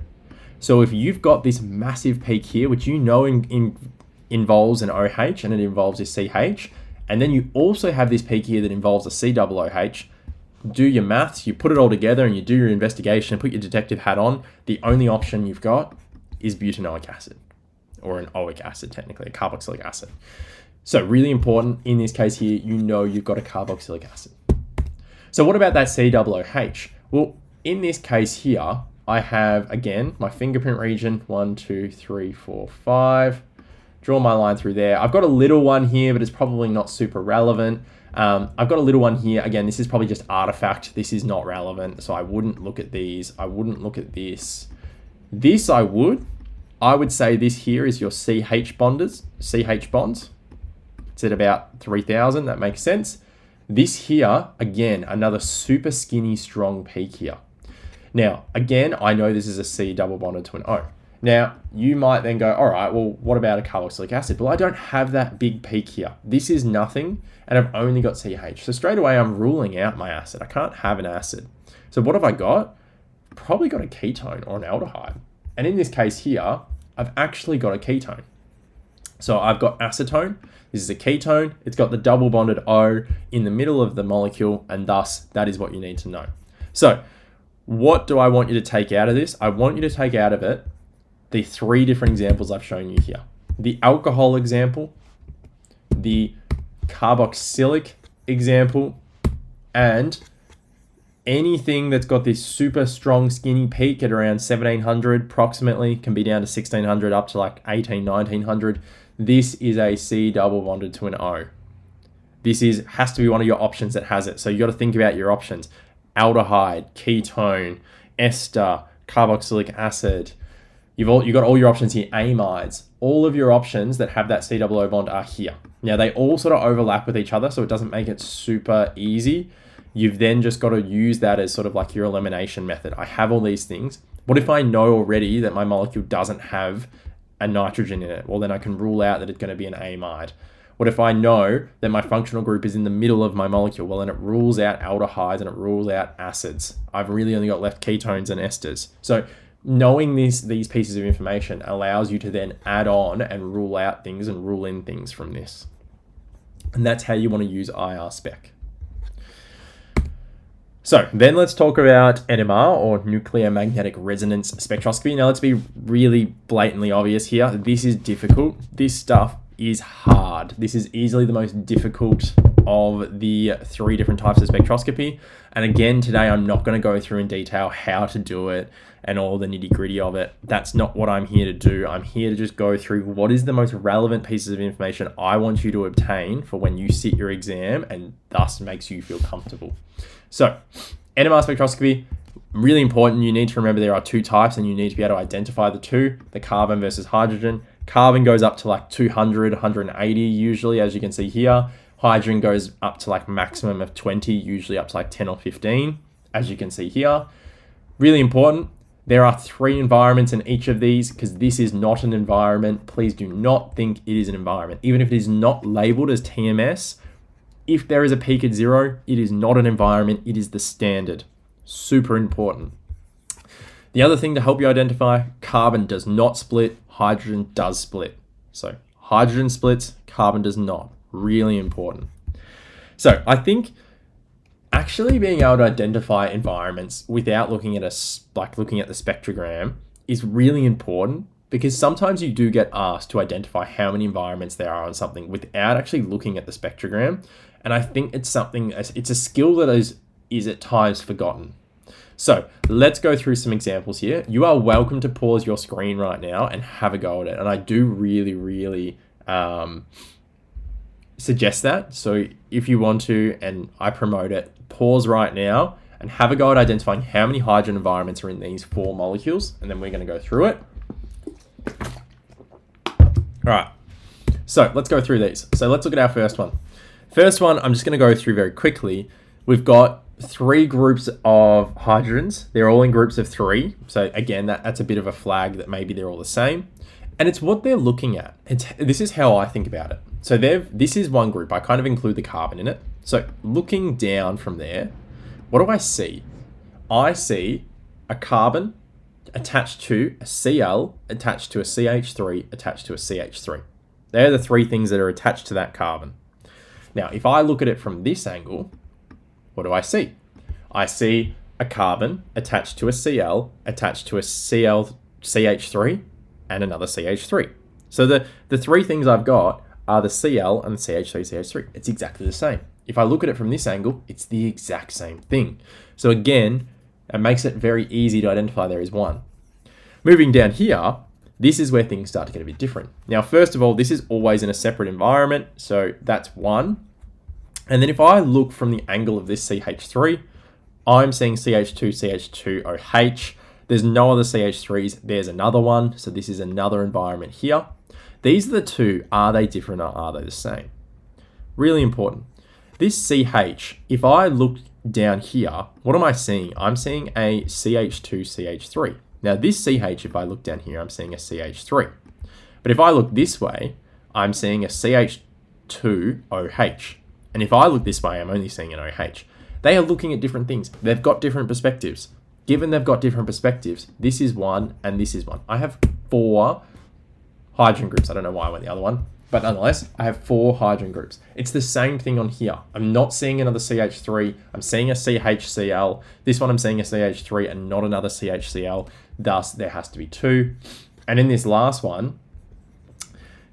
So if you've got this massive peak here, which you know involves an OH and it involves a CH, and then you also have this peak here that involves a C double OH, do your maths, you put it all together and you do your investigation and put your detective hat on, the only option you've got is butanoic acid, or an oic acid technically, a carboxylic acid. So really important in this case here, you know you've got a carboxylic acid. So what about that C double OH? Well, in this case here, I have, again, my fingerprint region, 1, 2, 3, 4, 5. Draw my line through there. I've got a little one here, but it's probably not super relevant. I've got a little one here. Again, this is probably just artifact. This is not relevant, so I wouldn't look at these. I wouldn't look at this. This I would. I would say this here is your CH bonds. It's at about 3,000. That makes sense. This here, again, another super skinny, strong peak here. Now, again, I know this is a C double bonded to an O. Now, you might then go, all right, well, what about a carboxylic acid? Well, I don't have that big peak here. This is nothing, and I've only got CH. So straight away, I'm ruling out my acid. I can't have an acid. So what have I got? Probably got a ketone or an aldehyde. And in this case here, I've actually got a ketone. So I've got acetone. This is a ketone. It's got the double bonded O in the middle of the molecule, and thus that is what you need to know. So what do I want you to take out of this? I want you to take out of it the 3 different examples I've shown you here. The alcohol example, the carboxylic example, and anything that's got this super strong skinny peak at around 1,700 approximately, can be down to 1,600 up to like 1,800, 1,900. This is a C double bonded to an O. This has to be one of your options that has it. So you got to think about your options. Aldehyde, ketone, ester, carboxylic acid. You've got all your options here, amides. All of your options that have that C double O bond are here. Now they all sort of overlap with each other, so it doesn't make it super easy. You've then just got to use that as sort of like your elimination method. I have all these things. What if I know already that my molecule doesn't have a nitrogen in it? Well, then I can rule out that it's going to be an amide. What if I know that my functional group is in the middle of my molecule? Well, then it rules out aldehydes and it rules out acids. I've really only got left ketones and esters. So knowing these pieces of information allows you to then add on and rule out things and rule in things from this. And that's how you want to use IR spec. So then let's talk about NMR, or nuclear magnetic resonance spectroscopy. Now let's be really blatantly obvious here. This is difficult. This stuff is hard. This is easily the most difficult of the 3 different types of spectroscopy. And again, today I'm not going to go through in detail how to do it and all the nitty gritty of it. That's not what I'm here to do. I'm here to just go through what is the most relevant pieces of information I want you to obtain for when you sit your exam, and thus makes you feel comfortable. So NMR spectroscopy, really important. You need to remember there are 2 types, and you need to be able to identify the 2, the carbon versus hydrogen. Carbon goes up to like 200, 180 usually, as you can see here. Hydrogen goes up to like maximum of 20, usually up to like 10 or 15, as you can see here. Really important. There are 3 environments in each of these, because this is not an environment. Please do not think it is an environment. Even if it is not labeled as TMS, if there is a peak at 0, it is not an environment. It is the standard. Super important. The other thing to help you identify, carbon does not split, hydrogen does split. So hydrogen splits, carbon does not. Really important. So I think actually being able to identify environments without looking at looking at the spectrogram is really important, because sometimes you do get asked to identify how many environments there are on something without actually looking at the spectrogram. And I think it's a skill that is at times forgotten. So let's go through some examples here. You are welcome to pause your screen right now and have a go at it. And I do really suggest that. So if you want to, and I promote it, pause right now and have a go at identifying how many hydrogen environments are in these 4 molecules. And then we're going to go through it. All right. So let's go through these. So let's look at our first one. First one, I'm just going to go through very quickly. We've got 3 groups of hydrogens. They're all in groups of 3. So again, that's a bit of a flag that maybe they're all the same. And it's what they're looking at. This is how I think about it. So this is one group. I kind of include the carbon in it. So looking down from there, what do I see? I see a carbon attached to a Cl, attached to a CH3, attached to a CH3. They're the 3 things that are attached to that carbon. Now, if I look at it from this angle, what do I see? I see a carbon attached to a Cl, attached to a CH3, and another CH3. So the 3 things I've got are the Cl and the CH3. It's exactly the same. If I look at it from this angle, it's the exact same thing. So again, it makes it very easy to identify there is one. Moving down here, this is where things start to get a bit different. Now, first of all, this is always in a separate environment. So that's 1. And then if I look from the angle of this CH3, I'm seeing CH2OH. There's no other CH3s. There's another one. So this is another environment here. These are the 2. Are they different or are they the same? Really important. This CH, if I look down here, what am I seeing? I'm seeing a CH2CH3. Now this CH, if I look down here, I'm seeing a CH3. But if I look this way, I'm seeing a CH2OH. And if I look this way, I'm only seeing an OH. They are looking at different things. They've got different perspectives. Given they've got different perspectives, this is 1 and this is 1. I have 4 hydrogen groups. I don't know why I went the other one, but nonetheless, I have 4 hydrogen groups. It's the same thing on here. I'm not seeing another CH3. I'm seeing a CHCl. This one I'm seeing a CH3 and not another CHCl. Thus, there has to be 2. And in this last one,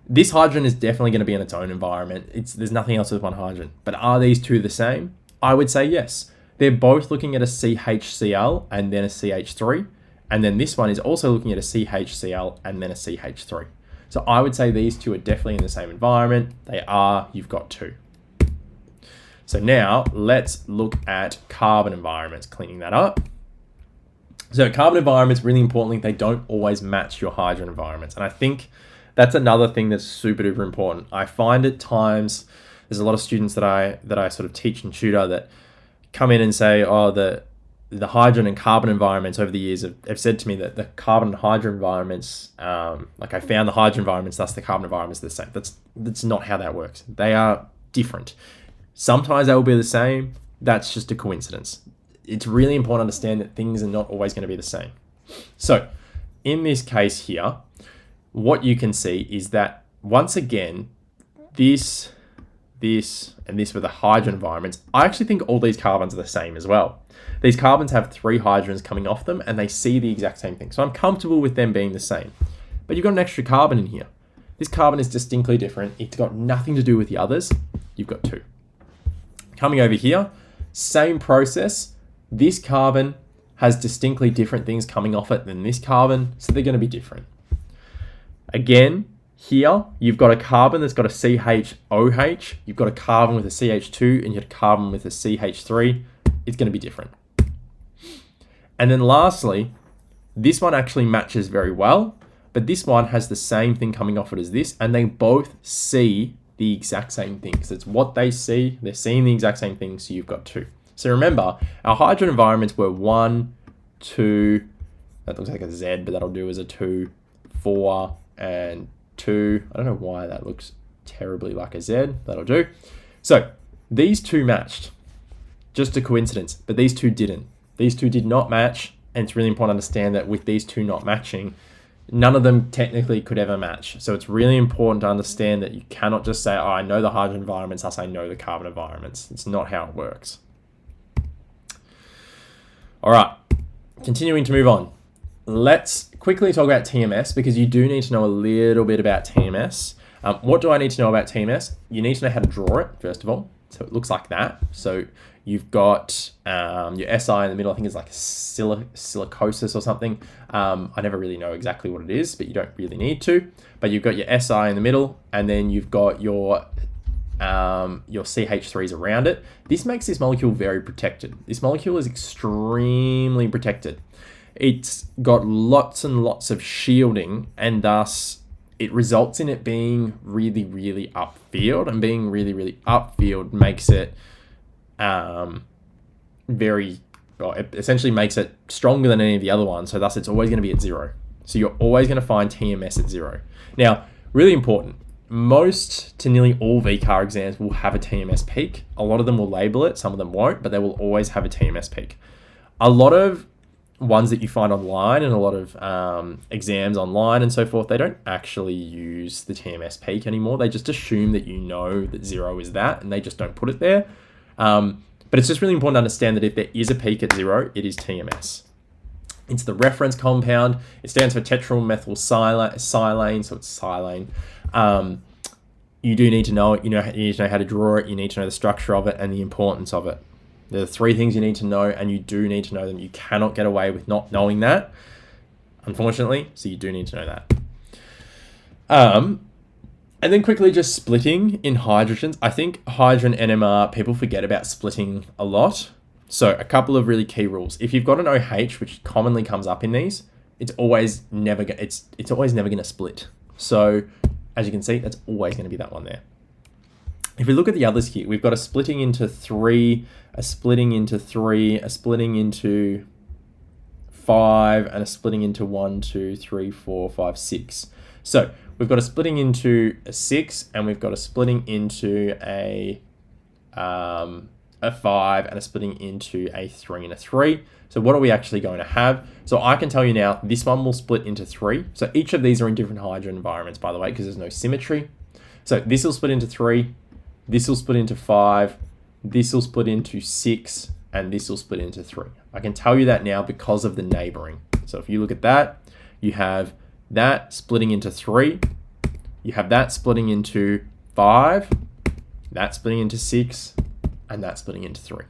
this hydrogen is definitely going to be in its own environment. There's nothing else with one hydrogen. But are these 2 the same? I would say yes. They're both looking at a CHCl and then a CH3. And then this one is also looking at a CHCl and then a CH3. So I would say these 2 are definitely in the same environment. They are. You've got 2. So now let's look at carbon environments, cleaning that up. So carbon environments, really importantly, they don't always match your hydrogen environments. And I think that's another thing that's super duper important. I find at times there's a lot of students that I sort of teach and tutor that come in and say, oh, the hydrogen and carbon environments over the years have said to me that the carbon and hydrogen environments, like I found the hydrogen environments, thus the carbon environments are the same. That's not how that works. They are different. Sometimes they will be the same. That's just a coincidence. It's really important to understand that things are not always going to be the same. So in this case here, what you can see is that once again, this, and this with the hydrogen environments, I actually think all these carbons are the same as well. These carbons have 3 hydrogens coming off them and they see the exact same thing. So I'm comfortable with them being the same. But you've got an extra carbon in here. This carbon is distinctly different. It's got nothing to do with the others. You've got 2. Coming over here, same process. This carbon has distinctly different things coming off it than this carbon, so they're going to be different. Again, here, you've got a carbon that's got a CHOH, you've got a carbon with a CH2, and you've got a carbon with a CH3. It's going to be different. And then lastly, this one actually matches very well, but this one has the same thing coming off it as this, and they both see the exact same thing. So it's what they see, they're seeing the exact same thing, so you've got 2. So remember, our hydrogen environments were 1, 2, that looks like a Z, but that'll do as a 2, 4, and 2. I don't know why that looks terribly like a Z, that'll do. So these 2 matched, just a coincidence, but these 2 didn't. These 2 did not match, and it's really important to understand that with these 2 not matching, none of them technically could ever match. So it's really important to understand that you cannot just say, oh, I know the hydrogen environments, thus I know the carbon environments. It's not how it works. All right, continuing to move on. Let's quickly talk about TMS because you do need to know a little bit about TMS. What do I need to know about TMS? You need to know how to draw it, first of all. So it looks like that. So you've got your SI in the middle. I think it's like silicosis or something. I never really know exactly what it is, but you don't really need to. But you've got your SI in the middle, and then you've got your CH3s around it. This makes this molecule very protected. This molecule is extremely protected. It's got lots and lots of shielding, and thus it results in it being really, really upfield, and being really, really upfield makes it it essentially makes it stronger than any of the other ones. So thus it's always going to be at 0. So you're always going to find TMS at 0. Now, really important, most to nearly all VCAR exams will have a TMS peak. A lot of them will label it, some of them won't, but they will always have a TMS peak. A lot of ones that you find online and a lot of exams online and so forth, they don't actually use the TMS peak anymore. They just assume that you know that 0 is that, and they just don't put it there. But it's just really important to understand that if there is a peak at 0, it is TMS. It's the reference compound. It stands for tetramethylsilane, so it's silane. You do need to know it. You need to know how to draw it. You need to know the structure of it and the importance of it. There are 3 things you need to know, and you do need to know them. You cannot get away with not knowing that, unfortunately. So you do need to know that. And then quickly just splitting in hydrogens. I think hydrogen NMR, people forget about splitting a lot. So a couple of really key rules. If you've got an OH, which commonly comes up in these, it's always never going to split. So as you can see, that's always going to be that one there. If we look at the others here, we've got a splitting into 3, a splitting into 3, a splitting into 5, and a splitting into 1, 2, 3, 4, 5, 6. So we've got a splitting into a 6, and we've got a splitting into a 5, and a splitting into a 3 and a 3. So what are we actually going to have? So I can tell you now, this one will split into 3. So each of these are in different hydrogen environments, by the way, because there's no symmetry. So this will split into 3, this will split into 5, this will split into 6, and this will split into 3. I can tell you that now because of the neighboring. So if you look at that, you have that splitting into 3, you have that splitting into 5, that splitting into 6, and that splitting into 3.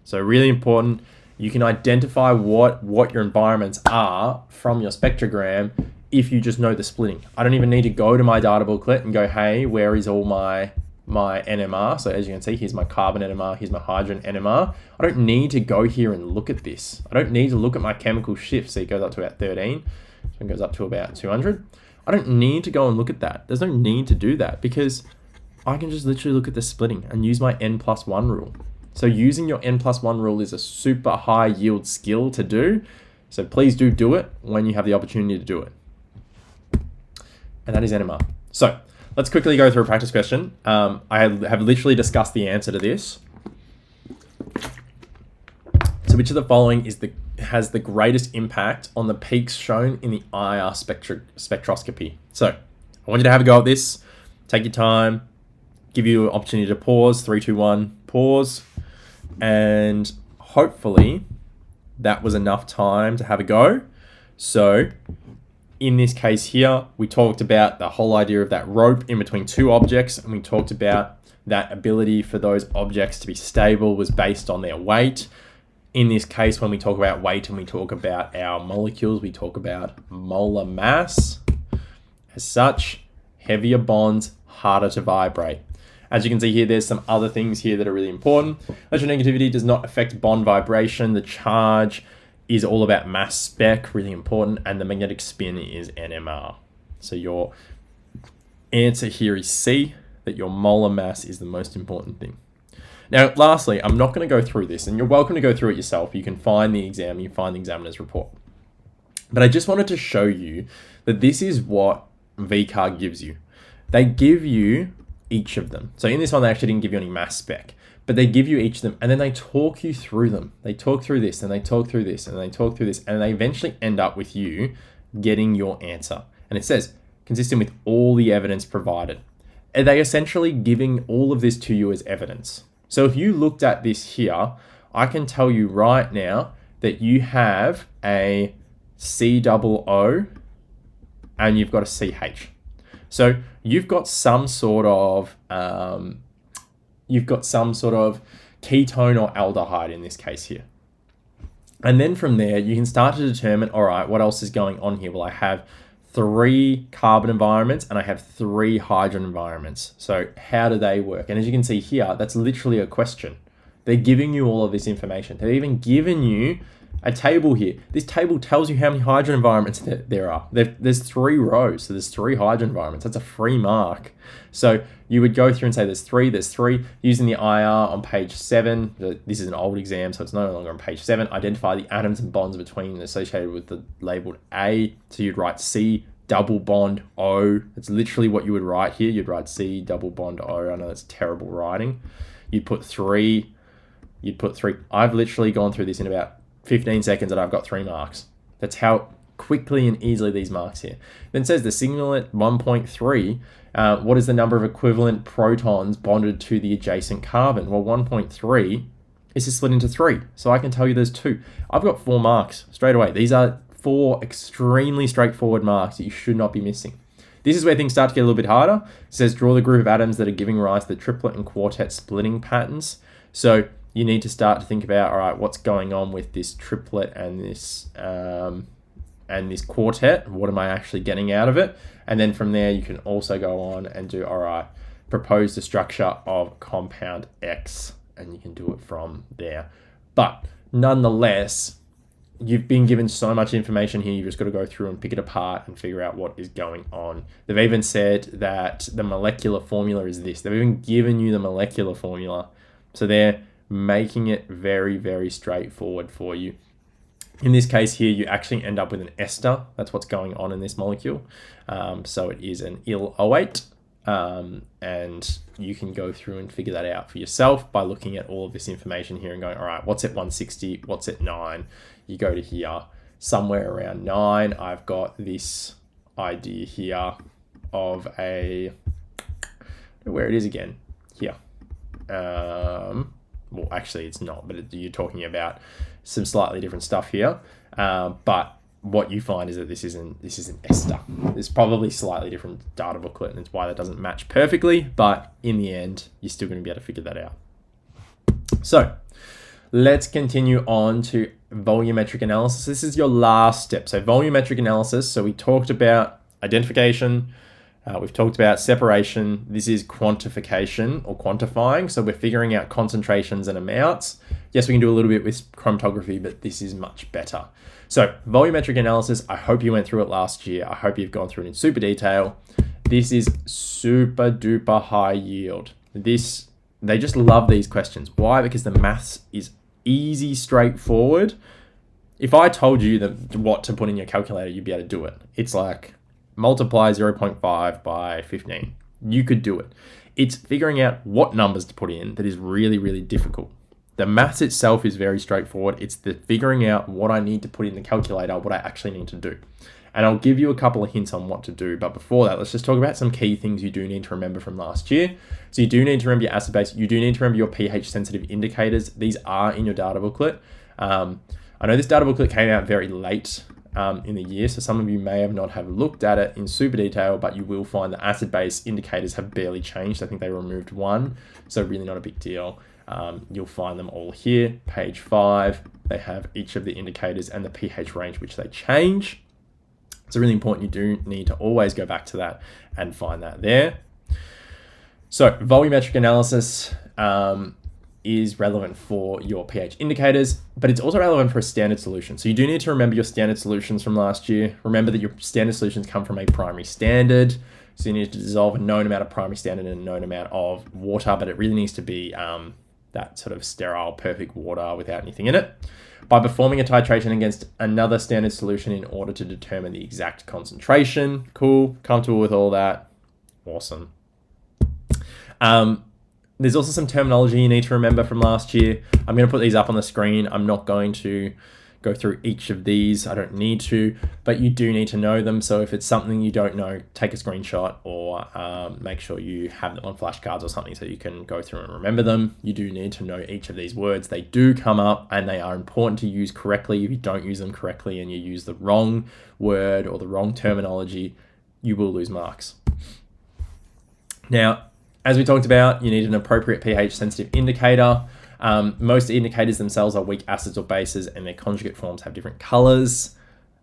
So really important, you can identify what your environments are from your spectrogram if you just know the splitting. I don't even need to go to my data booklet and go, hey, where is all my NMR? So as you can see, here's my carbon NMR, here's my hydrogen NMR. I don't need to go here and look at this. I don't need to look at my chemical shift. So it goes up to about 13, so it goes up to about 200. I don't need to go and look at that. There's no need to do that because I can just literally look at the splitting and use my N+1 rule. So using your N+1 rule is a super high yield skill to do. So please do it when you have the opportunity to do it. And that is NMR. So let's quickly go through a practice question. I have literally discussed the answer to this. So which of the following has the greatest impact on the peaks shown in the IR spectroscopy? So I want you to have a go at this. Take your time, give you an opportunity to pause, 3, 2, 1, pause. And hopefully that was enough time to have a go. So in this case here, we talked about the whole idea of that rope in between two objects, and we talked about that ability for those objects to be stable was based on their weight. In this case, when we talk about weight and we talk about our molecules, we talk about molar mass. As such, heavier bonds, harder to vibrate. As you can see here, there's some other things here that are really important. Electronegativity does not affect bond vibration. The charge is all about mass spec, really important, and the magnetic spin is NMR. So your answer here is C, that your molar mass is the most important thing. Now, lastly, I'm not going to go through this, and you're welcome to go through it yourself. You can find the exam, you find the examiner's report. But I just wanted to show you that this is what VCAR gives you. They give you each of them. So in this one, they actually didn't give you any mass spec, but they give you each of them, and then they talk you through them. They talk through this, and they talk through this, and they talk through this, and they eventually end up with you getting your answer. And it says, consistent with all the evidence provided. And they essentially giving all of this to you as evidence. So if you looked at this here, I can tell you right now that you have a COO and you've got a CH. So you've got some sort of ketone or aldehyde in this case here. And then from there, you can start to determine, all right, what else is going on here? Well, I have 3 carbon environments and I have 3 hydrogen environments. So how do they work? And as you can see here, that's literally a question. They're giving you all of this information. They've even given you a table here. This table tells you how many hydrogen environments there are. There's 3 rows, so there's 3 hydrogen environments. That's a free mark. So you would go through and say there's 3, using the IR on page 7. This is an old exam, so it's no longer on page 7. Identify the atoms and bonds between associated with the labeled A. So you'd write C double bond O. It's literally what you would write here. You'd write C double bond O. I know that's terrible writing. You'd put 3. I've literally gone through this in about 15 seconds and I've got 3 marks. That's how quickly and easily these marks here. Then it says the signal at 1.3, what is the number of equivalent protons bonded to the adjacent carbon? Well, 1.3 is just split into 3. So I can tell you there's 2. I've got 4 marks straight away. These are 4 extremely straightforward marks that you should not be missing. This is where things start to get a little bit harder. It says draw the group of atoms that are giving rise to the triplet and quartet splitting patterns. So you need to start to think about, all right, what's going on with this triplet and this quartet? What am I actually getting out of it? And then from there, you can also go on and do, all right, propose the structure of compound X, and you can do it from there. But nonetheless, you've been given so much information here, you've just got to go through and pick it apart and figure out what is going on. They've even said that the molecular formula is this. They've even given you the molecular formula. So they're making it very, very straightforward for you. In this case here, you actually end up with an ester. That's what's going on in this molecule. So it is an ill OH. And you can go through and figure that out for yourself by looking at all of this information here and going, all right, what's at 160? What's at 9? You go to here, somewhere around 9. I've got this idea here of where it is again, here. Well, actually it's not, but you're talking about some slightly different stuff here. But what you find is that this isn't ester. There's probably slightly different data booklet, and it's why that doesn't match perfectly. But in the end, you're still going to be able to figure that out. So let's continue on to volumetric analysis. This is your last step. So volumetric analysis. So we talked about identification. We've talked about separation. This is quantification or quantifying. So we're figuring out concentrations and amounts. Yes, we can do a little bit with chromatography, but this is much better. So volumetric analysis, I hope you went through it last year. I hope you've gone through it in super detail. This is super duper high yield. They just love these questions. Why? Because the maths is easy, straightforward. If I told you what to put in your calculator, you'd be able to do it. It's like multiply 0.5 by 15. You could do it. It's figuring out what numbers to put in that is really, really difficult. The maths itself is very straightforward. It's the figuring out what I need to put in the calculator, what I actually need to do. And I'll give you a couple of hints on what to do. But before that, let's just talk about some key things you do need to remember from last year. So you do need to remember your acid base. You do need to remember your pH sensitive indicators. These are in your data booklet. I know this data booklet came out very late in the year, so some of you may have not have looked at it in super detail, but you will find the acid base indicators have barely changed. I think they removed one, so really not a big deal. You'll find them all here, page 5. They have each of the indicators and the pH range which they change. It's really important. You do need to always go back to that and find that there. So volumetric analysis is relevant for your pH indicators, but it's also relevant for a standard solution. So you do need to remember your standard solutions from last year. Remember that your standard solutions come from a primary standard. So you need to dissolve a known amount of primary standard and a known amount of water, but it really needs to be that sort of sterile, perfect water without anything in it. By performing a titration against another standard solution in order to determine the exact concentration. Cool, comfortable with all that. Awesome. There's also some terminology you need to remember from last year. I'm going to put these up on the screen. I'm not going to go through each of these. I don't need to, but you do need to know them. So if it's something you don't know, take a screenshot or make sure you have them on flashcards or something so you can go through and remember them. You do need to know each of these words. They do come up and they are important to use correctly. If you don't use them correctly and you use the wrong word or the wrong terminology, you will lose marks. Now, as we talked about, you need an appropriate pH sensitive indicator. Most indicators themselves are weak acids or bases and their conjugate forms have different colors.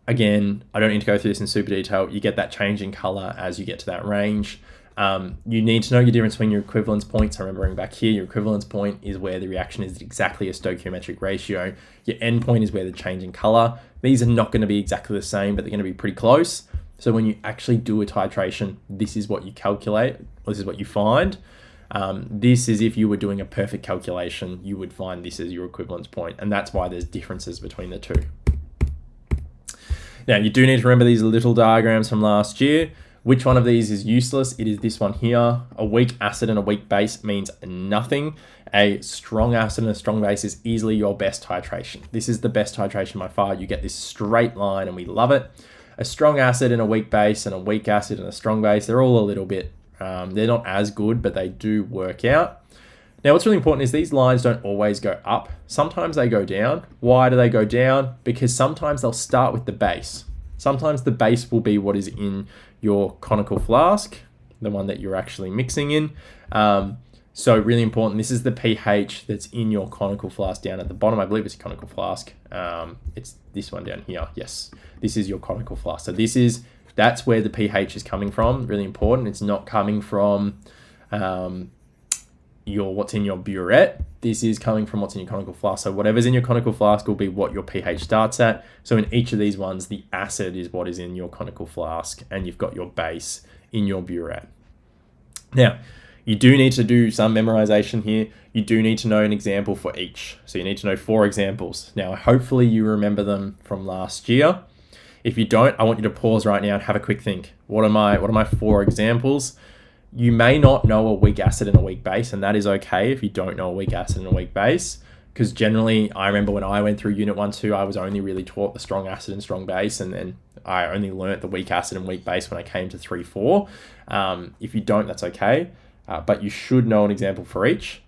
Again, I don't need to go through this in super detail. You get that change in color as you get to that range. You need to know your difference between your equivalence points. So remembering back here, your equivalence point is where the reaction is exactly a stoichiometric ratio. Your end point is where the change in color. These are not going to be exactly the same, but they're going to be pretty close. So when you actually do a titration, this is what you calculate. This is what you find. This is if you were doing a perfect calculation, you would find this as your equivalence point. And that's why there's differences between the two. Now, you do need to remember these little diagrams from last year. Which one of these is useless? It is this one here. A weak acid and a weak base means nothing. A strong acid and a strong base is easily your best titration. This is the best titration by far. You get this straight line and we love it. A strong acid and a weak base and a weak acid and a strong base, they're all a little bit, they're not as good, but they do work out. Now, what's really important is these lines don't always go up. Sometimes they go down. Why do they go down? Because sometimes they'll start with the base. Sometimes the base will be what is in your conical flask, the one that you're actually mixing in. So really important, this is the pH that's in your conical flask down at the bottom. I believe it's a conical flask. It's this one down here. Yes, this is your conical flask. So that's where the pH is coming from. Really important. It's not coming from what's in your burette. This is coming from what's in your conical flask. So whatever's in your conical flask will be what your pH starts at. So in each of these ones, the acid is what is in your conical flask and you've got your base in your burette. Now, you do need to do some memorization here. You do need to know an example for each. So you need to know 4 examples. Now, hopefully you remember them from last year. If you don't, I want you to pause right now and have a quick think. What are my 4 examples? You may not know a weak acid and a weak base, and that is okay if you don't know a weak acid and a weak base, because generally, I remember when I went through Unit 1, 2, I was only really taught the strong acid and strong base, and then I only learnt the weak acid and weak base when I came to 3, 4. If you don't, that's okay. But you should know an example for each.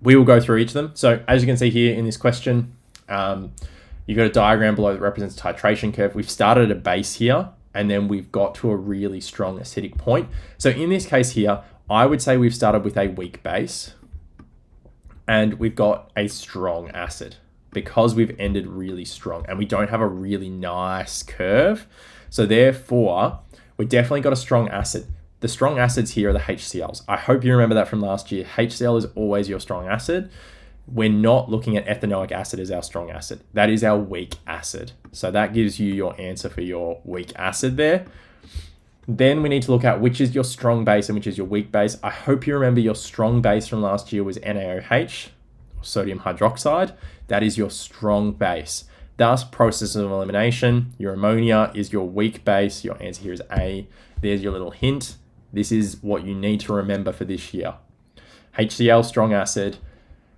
We will go through each of them. So as you can see here in this question, you've got a diagram below that represents a titration curve. We've started at a base here, and then we've got to a really strong acidic point. So in this case here, I would say we've started with a weak base, and we've got a strong acid because we've ended really strong, and we don't have a really nice curve. So therefore, we definitely got a strong acid. The strong acids here are the HCl's. I hope you remember that from last year. HCl is always your strong acid. We're not looking at ethanoic acid as our strong acid. That is our weak acid. So that gives you your answer for your weak acid there. Then we need to look at which is your strong base and which is your weak base. I hope you remember your strong base from last year was NaOH, sodium hydroxide. That is your strong base. Thus, process of elimination, your ammonia is your weak base. Your answer here is A. There's your little hint. This is what you need to remember for this year. HCl, strong acid.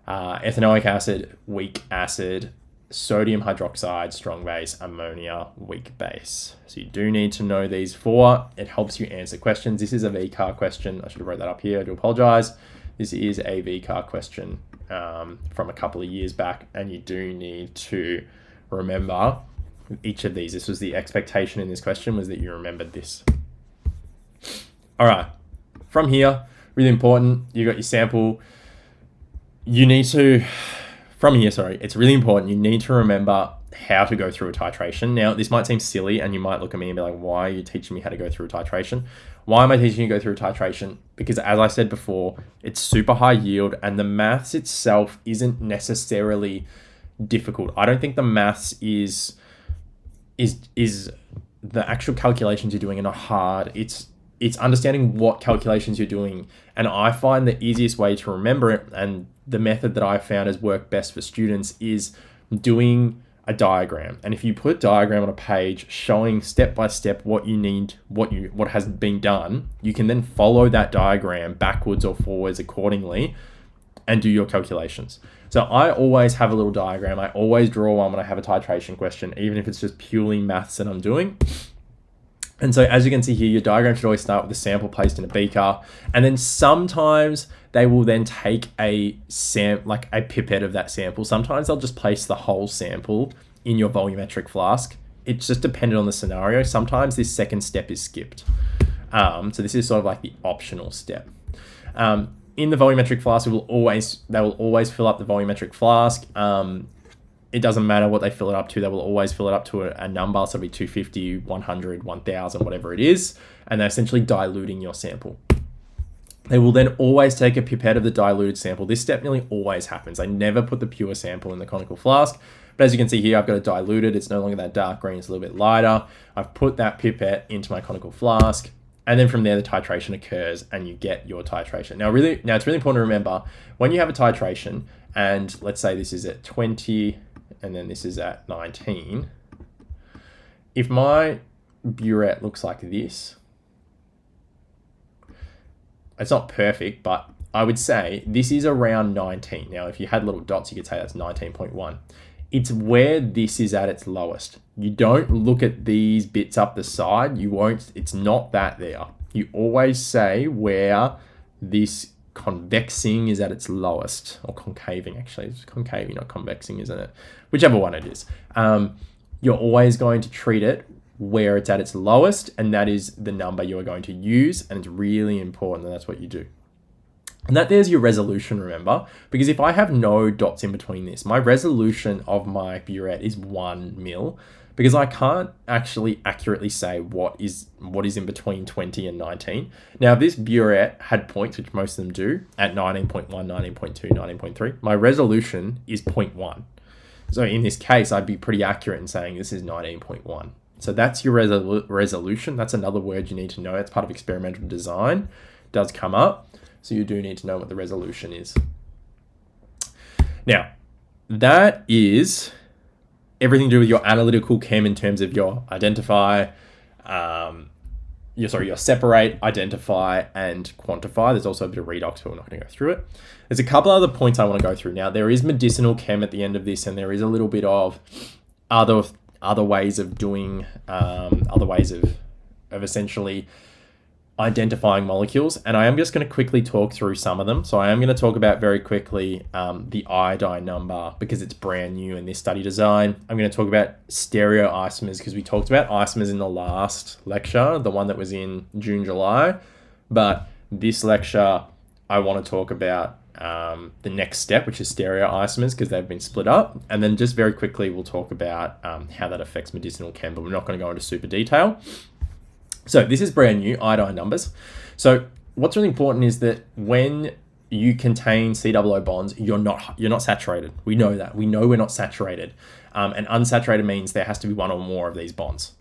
ethanoic acid, weak acid, sodium hydroxide, strong base, ammonia, weak base. So you do need to know these four. It helps you answer questions. This is a VCAR question. I should have wrote that up here. I do apologize. This is a VCAR question from a couple of years back, and you do need to remember each of these. This was the expectation in this question, was that you remembered this. All right, from here, really important, you got your sample. It's really important. You need to remember how to go through a titration. Now, this might seem silly, and you might look at me and be like, why are you teaching me how to go through a titration? Why am I teaching you to go through a titration? Because as I said before, it's super high yield, and the maths itself isn't necessarily difficult. I don't think the maths is the actual calculations you're doing are not hard. It's understanding what calculations you're doing. And I find the easiest way to remember it, and the method that I found has worked best for students, is doing a diagram. And if you put a diagram on a page showing step by step what you need, what has been done, you can then follow that diagram backwards or forwards accordingly and do your calculations. So I always have a little diagram. I always draw one when I have a titration question, even if it's just purely maths that I'm doing. And so as you can see here, your diagram should always start with the sample placed in a beaker. And then sometimes they will then take a pipette of that sample. Sometimes they'll just place the whole sample in your volumetric flask. It's just dependent on the scenario. Sometimes this second step is skipped. So this is sort of like the optional step. In the volumetric flask, they will always fill up the volumetric flask. It doesn't matter what they fill it up to. They will always fill it up to a number. So it'll be 250, 100, 1000, whatever it is. And they're essentially diluting your sample. They will then always take a pipette of the diluted sample. This step nearly always happens. I never put the pure sample in the conical flask. But as you can see here, I've got it diluted. It's no longer that dark green. It's a little bit lighter. I've put that pipette into my conical flask. And then from there, the titration occurs and you get your titration. Now, it's really important to remember when you have a titration, and let's say this is at 20 and then this is at 19. If my burette looks like this, it's not perfect, but I would say this is around 19. Now, if you had little dots, you could say that's 19.1. It's where this is at its lowest. You don't look at these bits up the side. It's not that there. You always say where this convexing is at its lowest, or concaving actually. It's concaving, not convexing, isn't it? Whichever one it is. You're always going to treat it where it's at its lowest, and that is the number you are going to use, and it's really important that that's what you do. And that there's your resolution, remember, because if I have no dots in between this, my resolution of my burette is 1 mil, because I can't actually accurately say what is in between 20 and 19. Now, if this burette had points, which most of them do, at 19.1, 19.2, 19.3, my resolution is 0.1. So in this case, I'd be pretty accurate in saying this is 19.1. So that's your resolution. That's another word you need to know. It's part of experimental design. It does come up. So you do need to know what the resolution is. Now, that is everything to do with your analytical chem in terms of your identify, your separate, identify, and quantify. There's also a bit of redox, but we're not going to go through it. There's a couple other points I want to go through. Now, there is medicinal chem at the end of this, and there is a little bit of other ways of doing, other ways of essentially identifying molecules, and I am just going to quickly talk through some of them. So I am going to talk about very quickly the iodine number, because it's brand new in this study design. I'm going to talk about stereoisomers, because we talked about isomers in the last lecture, the one that was in June, July. But this lecture, I want to talk about the next step, which is stereoisomers, because they've been split up. And then just very quickly, we'll talk about how that affects medicinal chem, but we're not going to go into super detail. So this is brand new, iodine numbers. So what's really important is that when you contain C-double-O bonds, you're not saturated. We know that. We know we're not saturated. And unsaturated means there has to be one or more of these bonds.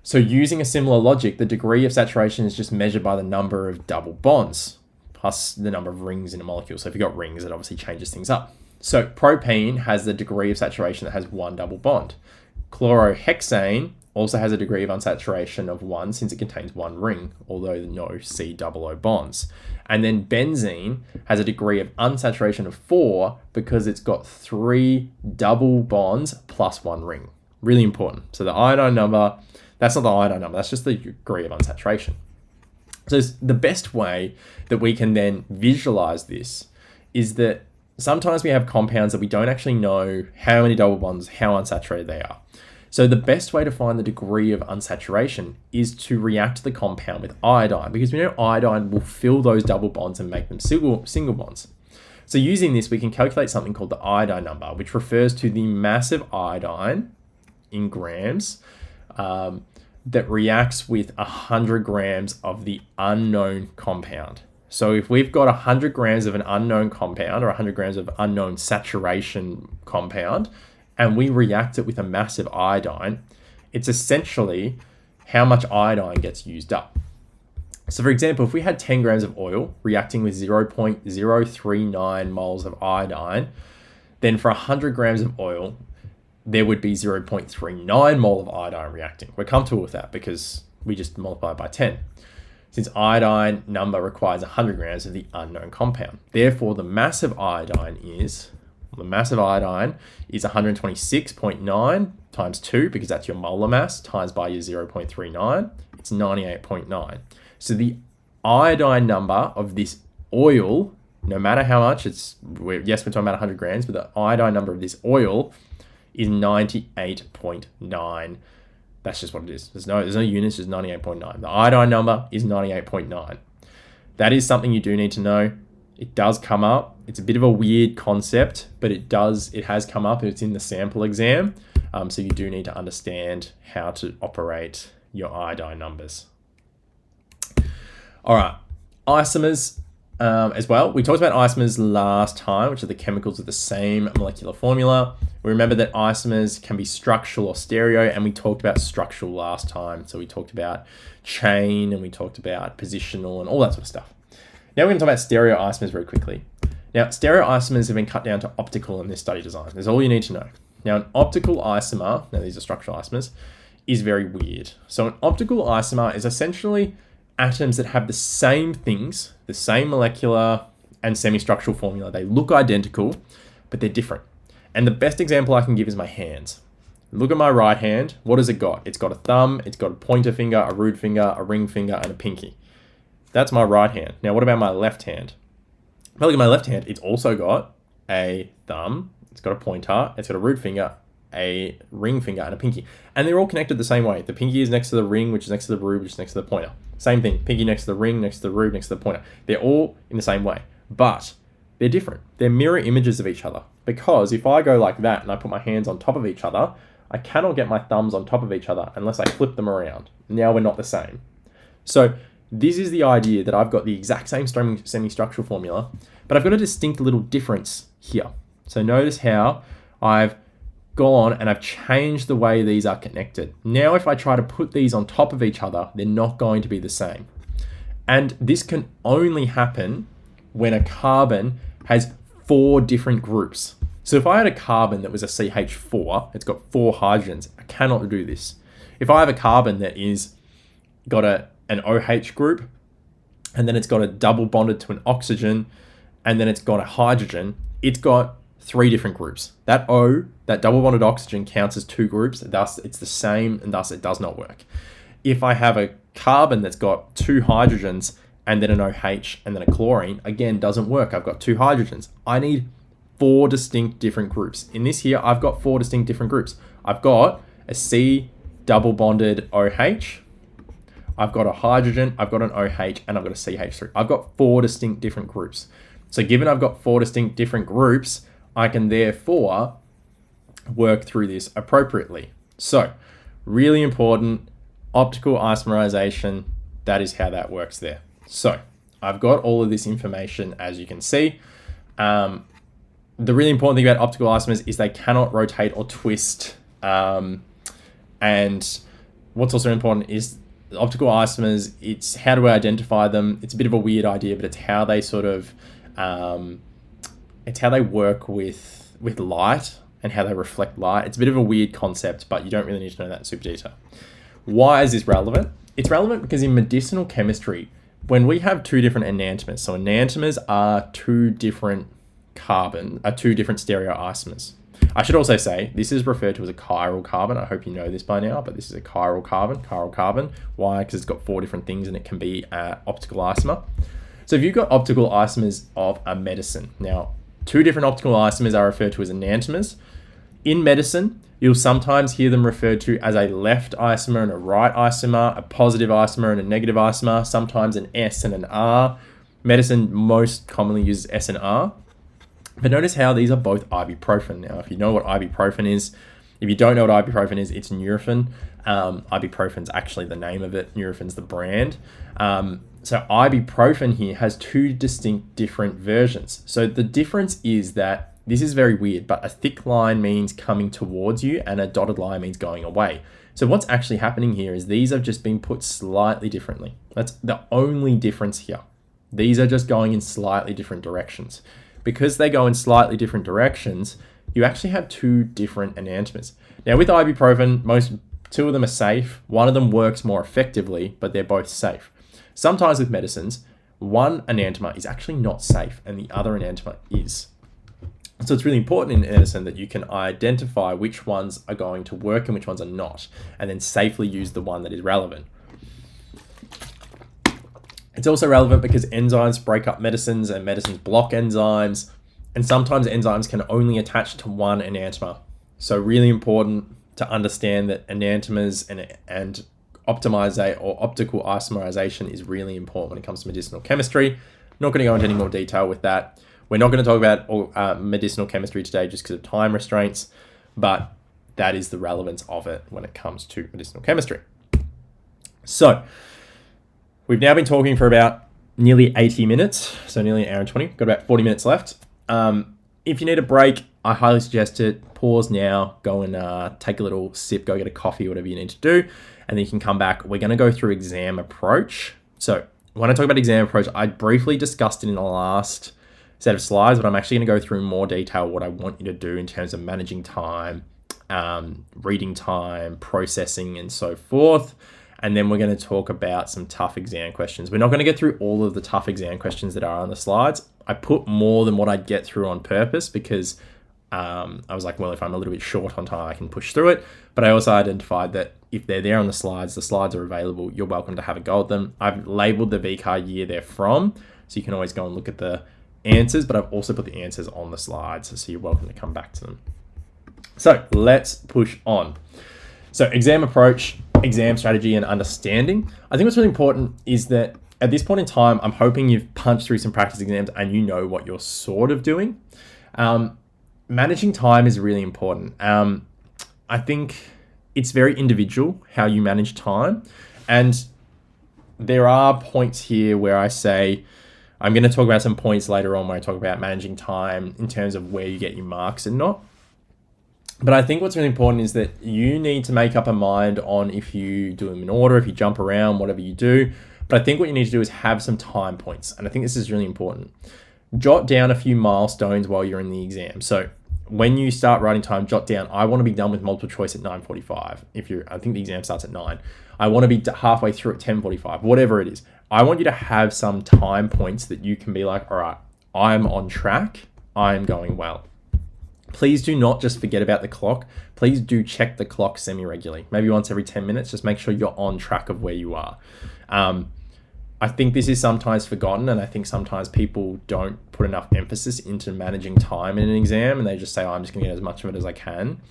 So using a similar logic, the degree of saturation is just measured by the number of double bonds plus the number of rings in a molecule. So if you've got rings, it obviously changes things up. So propene has the degree of saturation that has one double bond. Chlorohexane also has a degree of unsaturation of 1 since it contains one ring, although no C-double-O bonds. And then benzene has a degree of unsaturation of 4 because it's got 3 double bonds plus one ring. Really important. So the iodine number, that's not the iodine number, that's just the degree of unsaturation. So the best way that we can then visualize this is that sometimes we have compounds that we don't actually know how many double bonds, how unsaturated they are. So the best way to find the degree of unsaturation is to react the compound with iodine, because we know iodine will fill those double bonds and make them single bonds. So using this, we can calculate something called the iodine number, which refers to the mass of iodine in grams that reacts with 100 grams of the unknown compound. So if we've got 100 grams of an unknown compound or 100 grams of unknown saturation compound, and we react it with a massive iodine, it's essentially how much iodine gets used up. So for example, if we had 10 grams of oil reacting with 0.039 moles of iodine, then for 100 grams of oil, there would be 0.39 mole of iodine reacting. We're comfortable with that because we just multiply it by 10. Since iodine number requires 100 grams of the unknown compound. Therefore, the mass of iodine is 126.9 times 2, because that's your molar mass, times by your 0.39. It's 98.9. So the iodine number of this oil, no matter how much, we're talking about 100 grams, but the iodine number of this oil is 98.9. That's just what it is. There's no units, just 98.9. The iodine number is 98.9. That is something you do need to know. It does come up. It's a bit of a weird concept, but it has come up. It's in the sample exam. So you do need to understand how to operate your iodine numbers. All right, isomers as well. We talked about isomers last time, which are the chemicals with the same molecular formula. We remember that isomers can be structural or stereo, and we talked about structural last time. So we talked about chain and we talked about positional and all that sort of stuff. Now we're going to talk about stereoisomers very quickly. Now, stereoisomers have been cut down to optical in this study design. That's all you need to know. Now, an optical isomer, now these are structural isomers, is very weird. So an optical isomer is essentially atoms that have the same things, the same molecular and semi-structural formula. They look identical, but they're different. And the best example I can give is my hands. Look at my right hand. What has it got? It's got a thumb, it's got a pointer finger, a root finger, a ring finger, and a pinky. That's my right hand. Now, what about my left hand? If I look at my left hand, it's also got a thumb, it's got a pointer, it's got a root finger, a ring finger, and a pinky. And they're all connected the same way. The pinky is next to the ring, which is next to the root, which is next to the pointer. Same thing, pinky next to the ring, next to the root, next to the pointer. They're all in the same way, but they're different. They're mirror images of each other. Because if I go like that and I put my hands on top of each other, I cannot get my thumbs on top of each other unless I flip them around. Now we're not the same. So this is the idea that I've got the exact same semi-structural formula, but I've got a distinct little difference here. So notice how I've gone and I've changed the way these are connected. Now if I try to put these on top of each other, they're not going to be the same. And this can only happen when a carbon has 4 different groups. So if I had a carbon that was a CH4, it's got 4 hydrogens, I cannot do this. If I have a carbon that is got an OH group, and then it's got a double bonded to an oxygen, and then it's got a hydrogen, it's got 3 different groups. That O, that double bonded oxygen, counts as 2 groups, thus it's the same, and thus it does not work. If I have a carbon that's got 2 hydrogens, and then an OH, and then a chlorine, again, doesn't work. I've got 2 hydrogens. I need 4 distinct different groups. In this here, I've got 4 distinct different groups. I've got a C double bonded OH, I've got a hydrogen, I've got an OH, and I've got a CH3. I've got 4 distinct different groups. So given I've got 4 distinct different groups, I can therefore work through this appropriately. So really important, optical isomerization, that is how that works there. So I've got all of this information, as you can see. The really important thing about optical isomers is they cannot rotate or twist. And what's also important is the optical isomers, it's how do we identify them? It's a bit of a weird idea, but it's how they sort of, it's how they work with light and how they reflect light. It's a bit of a weird concept, but you don't really need to know that in super detail. Why is this relevant? It's relevant because in medicinal chemistry, when we have two different enantiomers, so enantiomers are two different stereoisomers. I should also say this is referred to as a chiral carbon. I hope you know this by now, but this is a chiral carbon. Why? Because it's got 4 different things and it can be an optical isomer. So if you've got optical isomers of a medicine, now 2 different optical isomers are referred to as enantiomers. In medicine, you'll sometimes hear them referred to as a left isomer and a right isomer, a positive isomer and a negative isomer, sometimes an S and an R. Medicine most commonly uses S and R. But notice how these are both ibuprofen. Now, if you know what ibuprofen is, if you don't know what ibuprofen is, it's Nurofen. Ibuprofen's actually the name of it. Nurofen's the brand. So ibuprofen here has 2 distinct different versions. So the difference is that this is very weird, but a thick line means coming towards you and a dotted line means going away. So what's actually happening here is these have just been put slightly differently. That's the only difference here. These are just going in slightly different directions. Because they go in slightly different directions, you actually have 2 different enantiomers. Now with ibuprofen, 2 of them are safe. One of them works more effectively, but they're both safe. Sometimes with medicines, one enantiomer is actually not safe and the other enantiomer is. So it's really important in medicine that you can identify which ones are going to work and which ones are not, and then safely use the one that is relevant. It's also relevant because enzymes break up medicines and medicines block enzymes, and sometimes enzymes can only attach to one enantiomer. So really important to understand that enantiomers and optimization or optical isomerization is really important when it comes to medicinal chemistry. I'm not going to go into any more detail with that. We're not going to talk about medicinal chemistry today just because of time restraints, but that is the relevance of it when it comes to medicinal chemistry. So we've now been talking for about nearly 80 minutes, so nearly an hour and 20. Got about 40 minutes left. If you need a break, I highly suggest it. Pause now, go and take a little sip, go get a coffee, whatever you need to do, and then you can come back. We're going to go through exam approach. So when I talk about exam approach, I briefly discussed it in the last set of slides, but I'm actually going to go through more detail what I want you to do in terms of managing time, reading time, processing, and so forth. And then we're going to talk about some tough exam questions. We're not going to get through all of the tough exam questions that are on the slides. I put more than what I'd get through on purpose because I was like, well, if I'm a little bit short on time, I can push through it. But I also identified that if they're there on the slides are available. You're welcome to have a go at them. I've labeled the VCAR year they're from, so you can always go and look at the answers, but I've also put the answers on the slides, so you're welcome to come back to them. So let's push on. So exam approach, exam strategy, and understanding. I think what's really important is that at this point in time, I'm hoping you've punched through some practice exams and you know what you're sort of doing. Managing time is really important. I think it's very individual how you manage time. And there are points here where I say, I'm going to talk about some points later on where I talk about managing time in terms of where you get your marks and not. But I think what's really important is that you need to make up a mind on if you do them in order, if you jump around, whatever you do. But I think what you need to do is have some time points. And I think this is really important. Jot down a few milestones while you're in the exam. So when you start writing time, jot down, I want to be done with multiple choice at 9:45. I think the exam starts at 9. I want to be halfway through at 10:45, whatever it is. I want you to have some time points that you can be like, all right, I'm on track. I'm going well. Please do not just forget about the clock. Please do check the clock semi-regularly. Maybe once every 10 minutes, just make sure you're on track of where you are. I think this is sometimes forgotten, and I think sometimes people don't put enough emphasis into managing time in an exam, and they just say, oh, I'm just going to get as much of it as I can.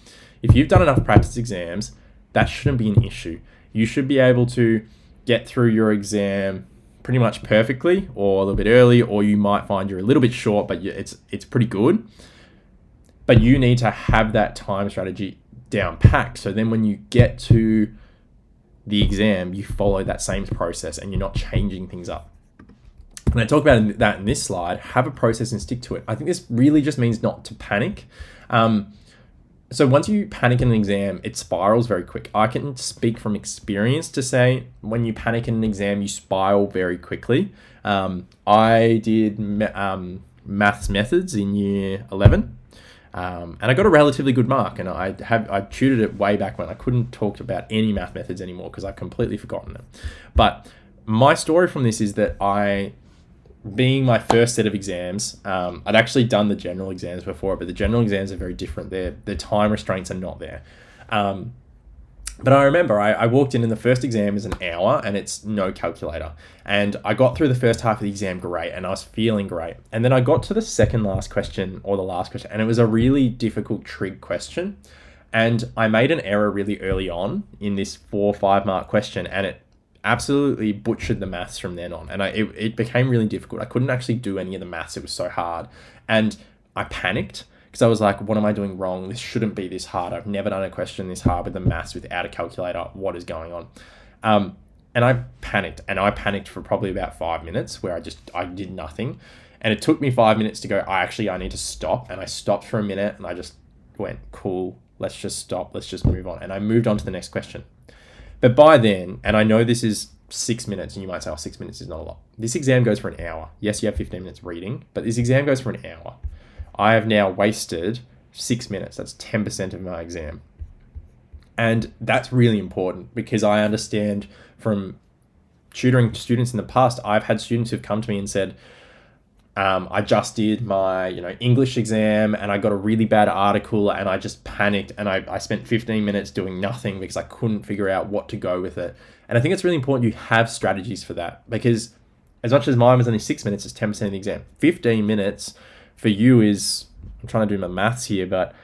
If you've done enough practice exams, that shouldn't be an issue. You should be able to get through your exam pretty much perfectly or a little bit early, or you might find you're a little bit short, but it's pretty good. But you need to have that time strategy down packed. So then when you get to the exam, you follow that same process and you're not changing things up. When I talk about that in this slide, have a process and stick to it. I think this really just means not to panic. So once you panic in an exam, it spirals very quick. I can speak from experience to say when you panic in an exam, you spiral very quickly. I did maths methods in year 11. And I got a relatively good mark, and I tutored it way back when. I couldn't talk about any math methods anymore because I've completely forgotten them. But my story from this is that being my first set of exams, I'd actually done the general exams before, but the general exams are very different. The time restraints are not there. But I remember I walked in, and the first exam is an hour, and it's no calculator. And I got through the first half of the exam great, and I was feeling great. And then I got to the second last question, or the last question, and it was a really difficult trig question. And I made an error really early on in this 4 or 5 mark question, and it absolutely butchered the maths from then on. And it became really difficult. I couldn't actually do any of the maths. It was so hard. And I panicked, because I was like, what am I doing wrong? This shouldn't be this hard. I've never done a question this hard with the maths without a calculator. What is going on? And I panicked for probably about 5 minutes, where I did nothing. And it took me 5 minutes to go, I need to stop. And I stopped for a minute, and I just went, cool, let's just stop. Let's just move on. And I moved on to the next question. But by then, and I know this is 6 minutes, and you might say, 6 minutes is not a lot. This exam goes for an hour. Yes, you have 15 minutes reading, but this exam goes for an hour. I have now wasted 6 minutes. That's 10% of my exam. And that's really important, because I understand from tutoring students in the past, I've had students who've come to me and said, I just did my English exam, and I got a really bad article, and I just panicked, and I spent 15 minutes doing nothing because I couldn't figure out what to go with it. And I think it's really important you have strategies for that, because as much as mine was only 6 minutes, it's 10% of the exam. 15 minutes for you is, I'm trying to do my maths here, but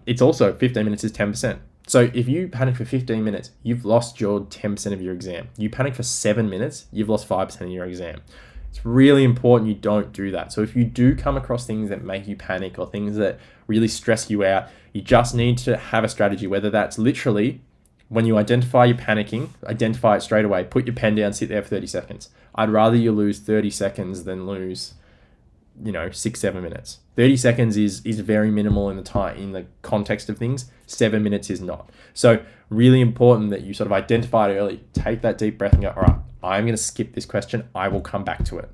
it's also 15 minutes is 10%. So if you panic for 15 minutes, you've lost your 10% of your exam. You panic for 7 minutes, you've lost 5% of your exam. It's really important you don't do that. So if you do come across things that make you panic, or things that really stress you out, you just need to have a strategy, whether that's literally, when you identify you're panicking, identify it straight away, put your pen down, sit there for 30 seconds. I'd rather you lose 30 seconds than lose 6-7 minutes. 30 seconds is very minimal in the context of things. 7 minutes is not. So really important that you sort of identify it early, take that deep breath and go, all right, I'm going to skip this question. I will come back to it.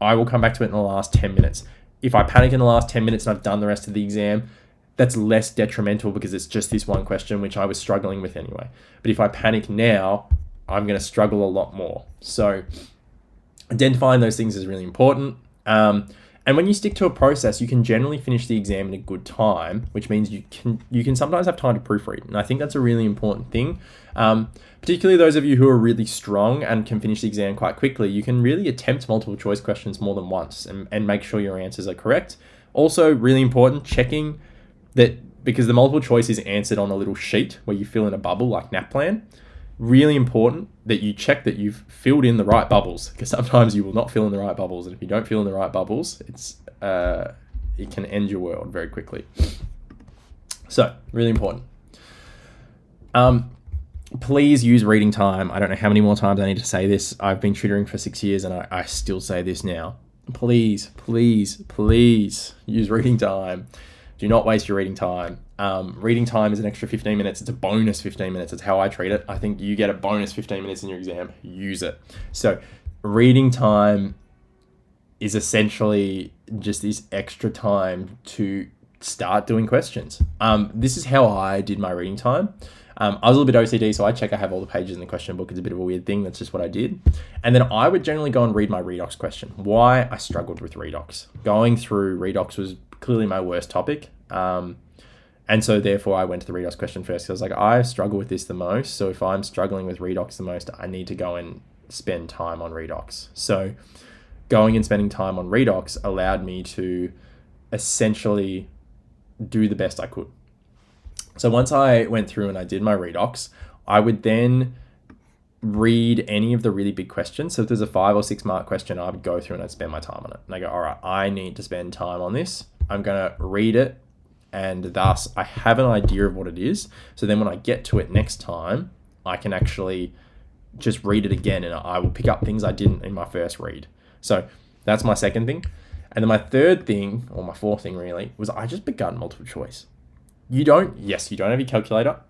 I will come back to it in the last 10 minutes. If I panic in the last 10 minutes and I've done the rest of the exam, that's less detrimental, because it's just this one question, which I was struggling with anyway. But if I panic now, I'm going to struggle a lot more. So identifying those things is really important. And when you stick to a process, you can generally finish the exam in a good time, which means you can sometimes have time to proofread. And I think that's a really important thing. Particularly those of you who are really strong and can finish the exam quite quickly, you can really attempt multiple choice questions more than once and make sure your answers are correct. Also, really important, checking that, because the multiple choice is answered on a little sheet where you fill in a bubble like NAPLAN. Really important that you check that you've filled in the right bubbles, because sometimes you will not fill in the right bubbles. And if you don't fill in the right bubbles, it can end your world very quickly. So really important. Please use reading time. I don't know how many more times I need to say this. I've been tutoring for 6 years, and I still say this now. Please, please, please use reading time. Do not waste your reading time. Reading time is an extra 15 minutes. It's a bonus 15 minutes. It's how I treat it. I think you get a bonus 15 minutes in your exam. Use it. So reading time is essentially just this extra time to start doing questions. This is how I did my reading time. I was a little bit OCD, so I check I have all the pages in the question book. It's a bit of a weird thing. That's just what I did. And then I would generally go and read my redox question. Why? I struggled with redox. Going through redox was clearly my worst topic. And so therefore I went to the redox question first. I was like, I struggle with this the most. So if I'm struggling with redox the most, I need to go and spend time on redox. So going and spending time on redox allowed me to essentially do the best I could. So once I went through and I did my redox, I would then read any of the really big questions. So if there's a 5 or 6 mark question, I would go through and I'd spend my time on it. And I go, all right, I need to spend time on this. I'm going to read it. And thus I have an idea of what it is. So then when I get to it next time, I can actually just read it again, and I will pick up things I didn't in my first read. So that's my second thing. And then my third thing, or my fourth thing really, was I just begun multiple choice. You don't have your calculator.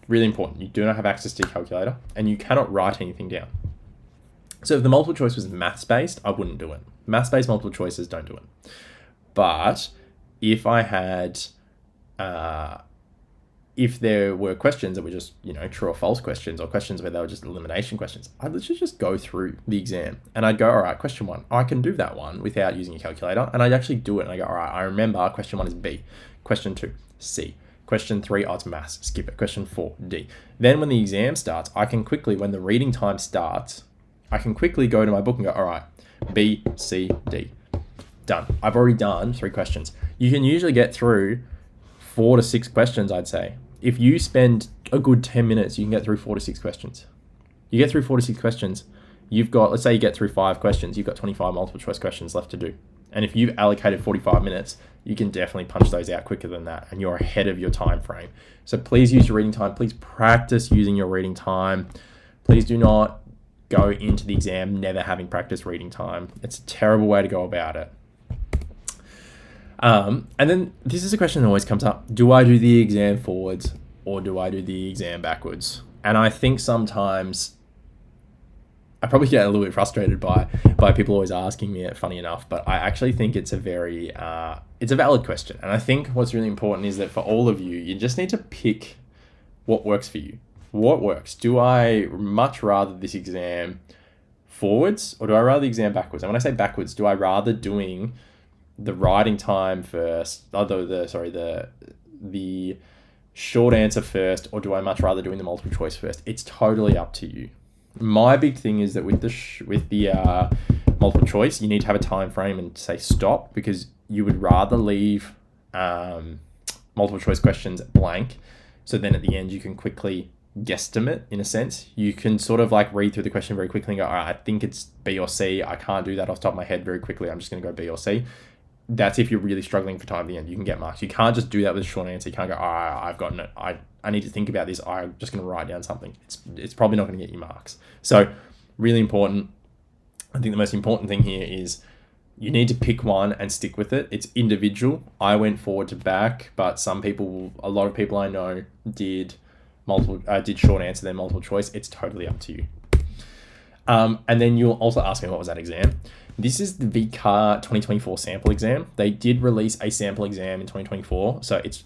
Really important. You do not have access to your calculator, and you cannot write anything down. So if the multiple choice was maths-based, I wouldn't do it. Maths-based multiple choices, don't do it. But if I had if there were questions that were just, true or false questions, or questions where they were just elimination questions, I'd literally just go through the exam and I'd go, all right, question 1, I can do that one without using a calculator. And I'd actually do it. And I go, all right, I remember question 1 is B, question 2, C, question 3, oh, it's maths, skip it, question 4, D. Then when the exam starts, I can quickly, when the reading time starts, I can quickly go to my book and go, all right, B, C, D, done. I've already done 3 questions. You can usually get through 4 to 6 questions, I'd say. If you spend a good 10 minutes, you can get through 4 to 6 questions. You get through 4 to 6 questions, you've got, let's say you get through 5 questions, you've got 25 multiple choice questions left to do. And if you've allocated 45 minutes, you can definitely punch those out quicker than that, and you're ahead of your time frame. So please use your reading time. Please practice using your reading time. Please do not go into the exam never having practiced reading time. It's a terrible way to go about it. And then this is a question that always comes up. Do I do the exam forwards or do I do the exam backwards? And I think sometimes I probably get a little bit frustrated by people always asking me it, funny enough, but I actually think it's a very, it's a valid question. And I think what's really important is that for all of you, you just need to pick what works for you. What works? Do I much rather this exam forwards or do I rather the exam backwards? And when I say backwards, do I rather doing the writing time first, the short answer first, or do I much rather doing the multiple choice first? It's totally up to you. My big thing is that with the multiple choice, you need to have a time frame and say stop, because you would rather leave multiple choice questions blank, so then at the end you can quickly guesstimate. In a sense, you can sort of like read through the question very quickly and go, all right, I think it's B or C. I can't do that off the top of my head very quickly. I'm just going to go B or C. That's if you're really struggling for time at the end. You can get marks. You can't just do that with a short answer. You can't go, I've gotten it. I need to think about this. I'm just going to write down something. It's probably not going to get you marks. So really important. I think the most important thing here is you need to pick one and stick with it. It's individual. I went forward to back, but a lot of people I know did short answer, then multiple choice. It's totally up to you. And then you'll also ask me, what was that exam? This is the VCAR 2024 sample exam. They did release a sample exam in 2024. So it's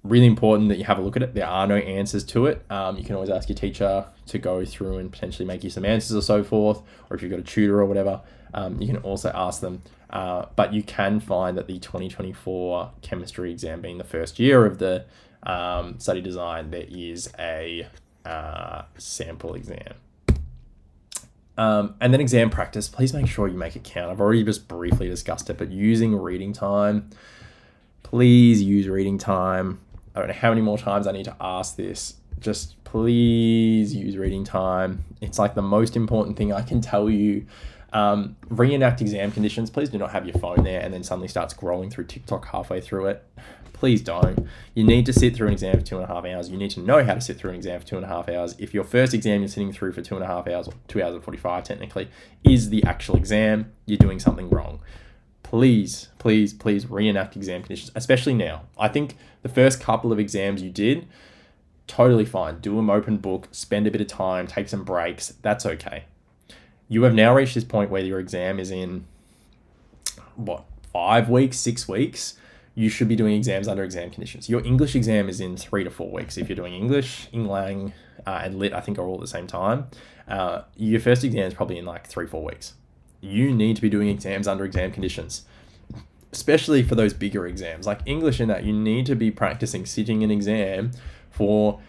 really important that you have a look at it. There are no answers to it. You can always ask your teacher to go through and potentially make you some answers or so forth. Or if you've got a tutor or whatever, you can also ask them. But you can find that the 2024 chemistry exam, being the first year of the study design, there is a sample exam. And then exam practice, please make sure you make it count. I've already just briefly discussed it, but using reading time, please use reading time. I don't know how many more times I need to ask this. Just please use reading time. It's like the most important thing I can tell you. Reenact exam conditions. Please do not have your phone there and then suddenly start scrolling through TikTok halfway through it. Please don't. You need to sit through an exam for 2.5 hours. You need to know how to sit through an exam for 2.5 hours. If your first exam you're sitting through for 2.5 hours, or 2 hours and 45 technically, is the actual exam, you're doing something wrong. Please, please, please reenact exam conditions, especially now. I think the first couple of exams you did, totally fine. Do them open book, spend a bit of time, take some breaks. That's okay. You have now reached this point where your exam is in, 5 weeks, 6 weeks? You should be doing exams under exam conditions. Your English exam is in 3 to 4 weeks. If you're doing English, Englang, and Lit, I think are all at the same time. Your first exam is probably in like 3-4 weeks. You need to be doing exams under exam conditions, especially for those bigger exams. Like English in that, you need to be practicing sitting an exam for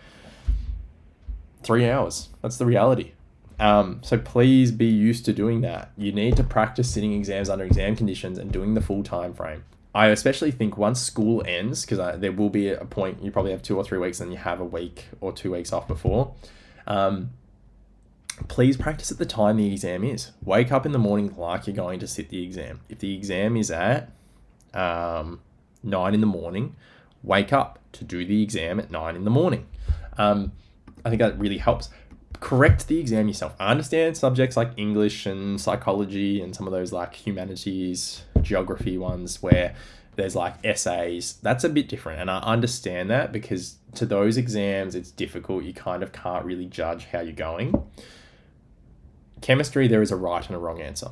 3 hours. That's the reality. So please be used to doing that. You need to practice sitting exams under exam conditions and doing the full time frame. I especially think once school ends, because there will be a point, you probably have 2 or 3 weeks and you have a week or 2 weeks off before. Please practice at the time the exam is. Wake up in the morning like you're going to sit the exam. If the exam is at 9 in the morning, wake up to do the exam at 9 in the morning. I think that really helps. Correct the exam yourself. I understand subjects like English and psychology and some of those like humanities, geography ones where there's like essays. That's a bit different. And I understand that because to those exams, it's difficult. You kind of can't really judge how you're going. Chemistry, there is a right and a wrong answer.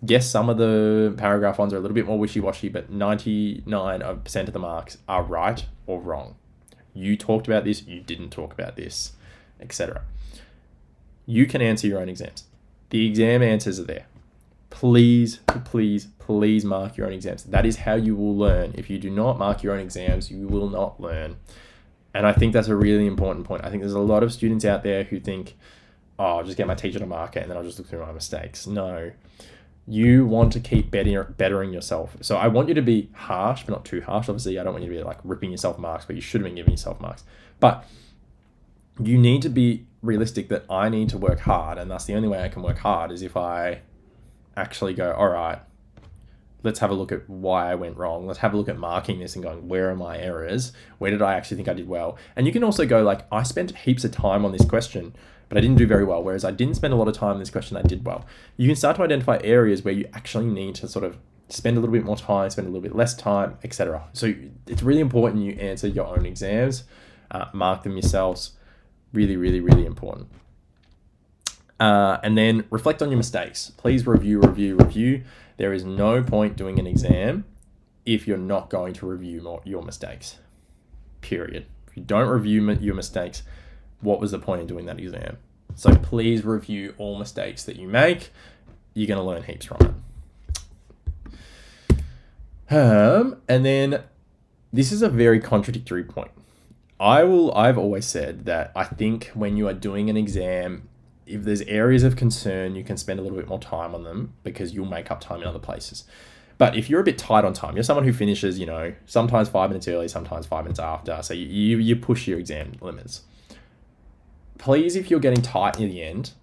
Yes, some of the paragraph ones are a little bit more wishy-washy, but 99% of the marks are right or wrong. You talked about this, you didn't talk about this, etc. You can answer your own exams. The exam answers are there. Please, please, please mark your own exams. That is how you will learn. If you do not mark your own exams, you will not learn. And I think that's a really important point. I think there's a lot of students out there who think, oh, I'll just get my teacher to mark it and then I'll just look through my mistakes. No. You want to keep bettering yourself. So I want you to be harsh, but not too harsh. Obviously, I don't want you to be like ripping yourself marks, but you should have been giving yourself marks. But you need to be realistic that I need to work hard, and that's the only way I can work hard is if I actually go, all right, let's have a look at why I went wrong. Let's have a look at marking this and going, where are my errors? Where did I actually think I did well? And you can also go like, I spent heaps of time on this question, but I didn't do very well. Whereas I didn't spend a lot of time on this question, I did well. You can start to identify areas where you actually need to sort of spend a little bit more time, spend a little bit less time, etc. So it's really important you answer your own exams, mark them yourselves. Really, really, really important. And then reflect on your mistakes. Please review. There is no point doing an exam if you're not going to review your mistakes. Period. If you don't review your mistakes, what was the point in doing that exam? So please review all mistakes that you make. You're going to learn heaps from it. And then this is a very contradictory point. I've always said that I think when you are doing an exam, if there's areas of concern, you can spend a little bit more time on them because you'll make up time in other places. But if you're a bit tight on time, you're someone who finishes, sometimes 5 minutes early, sometimes 5 minutes after. So you push your exam limits. Please, if you're getting tight near the end,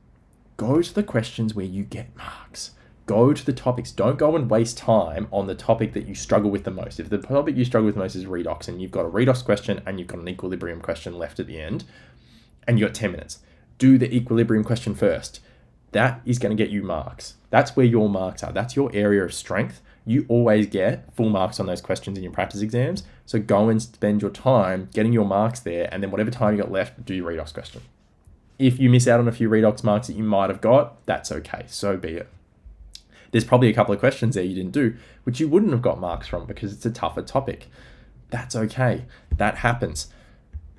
go to the questions where you get marks. Go to the topics. Don't go and waste time on the topic that you struggle with the most. If the topic you struggle with most is redox and you've got a redox question and you've got an equilibrium question left at the end and you've got 10 minutes, do the equilibrium question first. That is going to get you marks. That's where your marks are. That's your area of strength. You always get full marks on those questions in your practice exams. So go and spend your time getting your marks there, and then whatever time you got left, do your redox question. If you miss out on a few redox marks that you might have got, that's okay. So be it. There's probably a couple of questions there you didn't do, which you wouldn't have got marks from because it's a tougher topic. That's okay. That happens.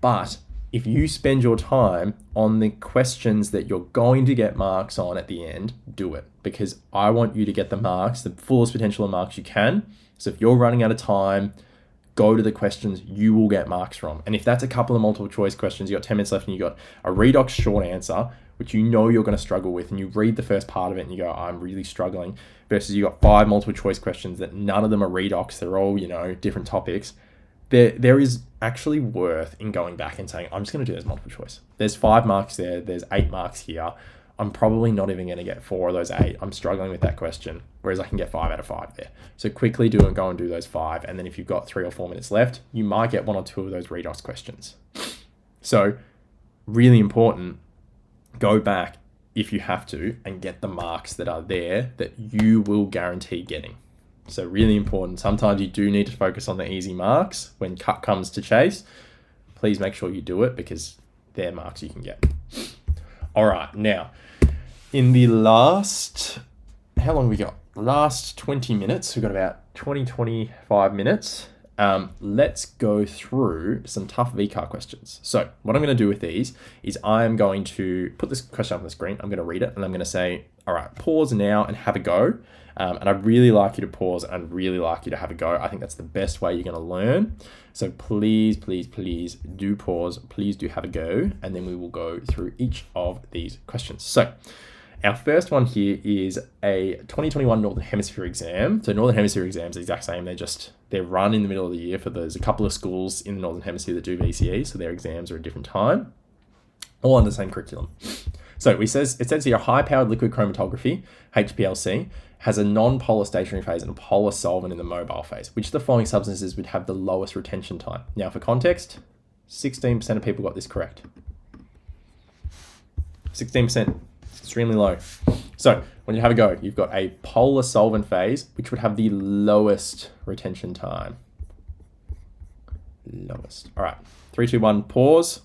But if you spend your time on the questions that you're going to get marks on at the end, do it. Because I want you to get the marks, the fullest potential of marks you can. So if you're running out of time, go to the questions you will get marks from. And if that's a couple of multiple choice questions, you got 10 minutes left and you got a redox short answer, which you know you're going to struggle with, and you read the first part of it and you go, I'm really struggling, versus you got 5 multiple choice questions that none of them are redox, they're all, different topics. There is actually worth in going back and saying, I'm just going to do this multiple choice. There's 5 marks there, there's 8 marks here. I'm probably not even going to get 4 of those 8. I'm struggling with that question, whereas I can get 5 out of 5 there. So quickly go and do those 5. And then if you've got 3 or 4 minutes left, you might get 1 or 2 of those redox questions. So really important, go back if you have to and get the marks that are there that you will guarantee getting. So really important. Sometimes you do need to focus on the easy marks when cut comes to chase. Please make sure you do it because they're marks you can get. All right, now in the last, how long have we got? Last 20 minutes. We've got about 25 minutes. Let's go through some tough VCAR questions. So what I'm going to do with these is I'm going to put this question up on the screen. I'm going to read it and I'm going to say, all right, pause now and have a go. And I'd really like you to pause and I'd really like you to have a go. I think that's the best way you're going to learn. So please, please, please do pause. Please do have a go. And then we will go through each of these questions. So our first one here is a 2021 Northern Hemisphere exam. So Northern Hemisphere exams are the exact same. They're run in the middle of the year for there's a couple of schools in the Northern Hemisphere that do VCE. So their exams are a different time, all under the same curriculum. So it says here, high-powered liquid chromatography, HPLC, has a non-polar stationary phase and a polar solvent in the mobile phase. Which of the following substances would have the lowest retention time? Now, for context, 16% of people got this correct. 16%, extremely low. So when you have a go, you've got a polar solvent phase, which would have the lowest retention time. Lowest. All right, 3, 2, 1, pause.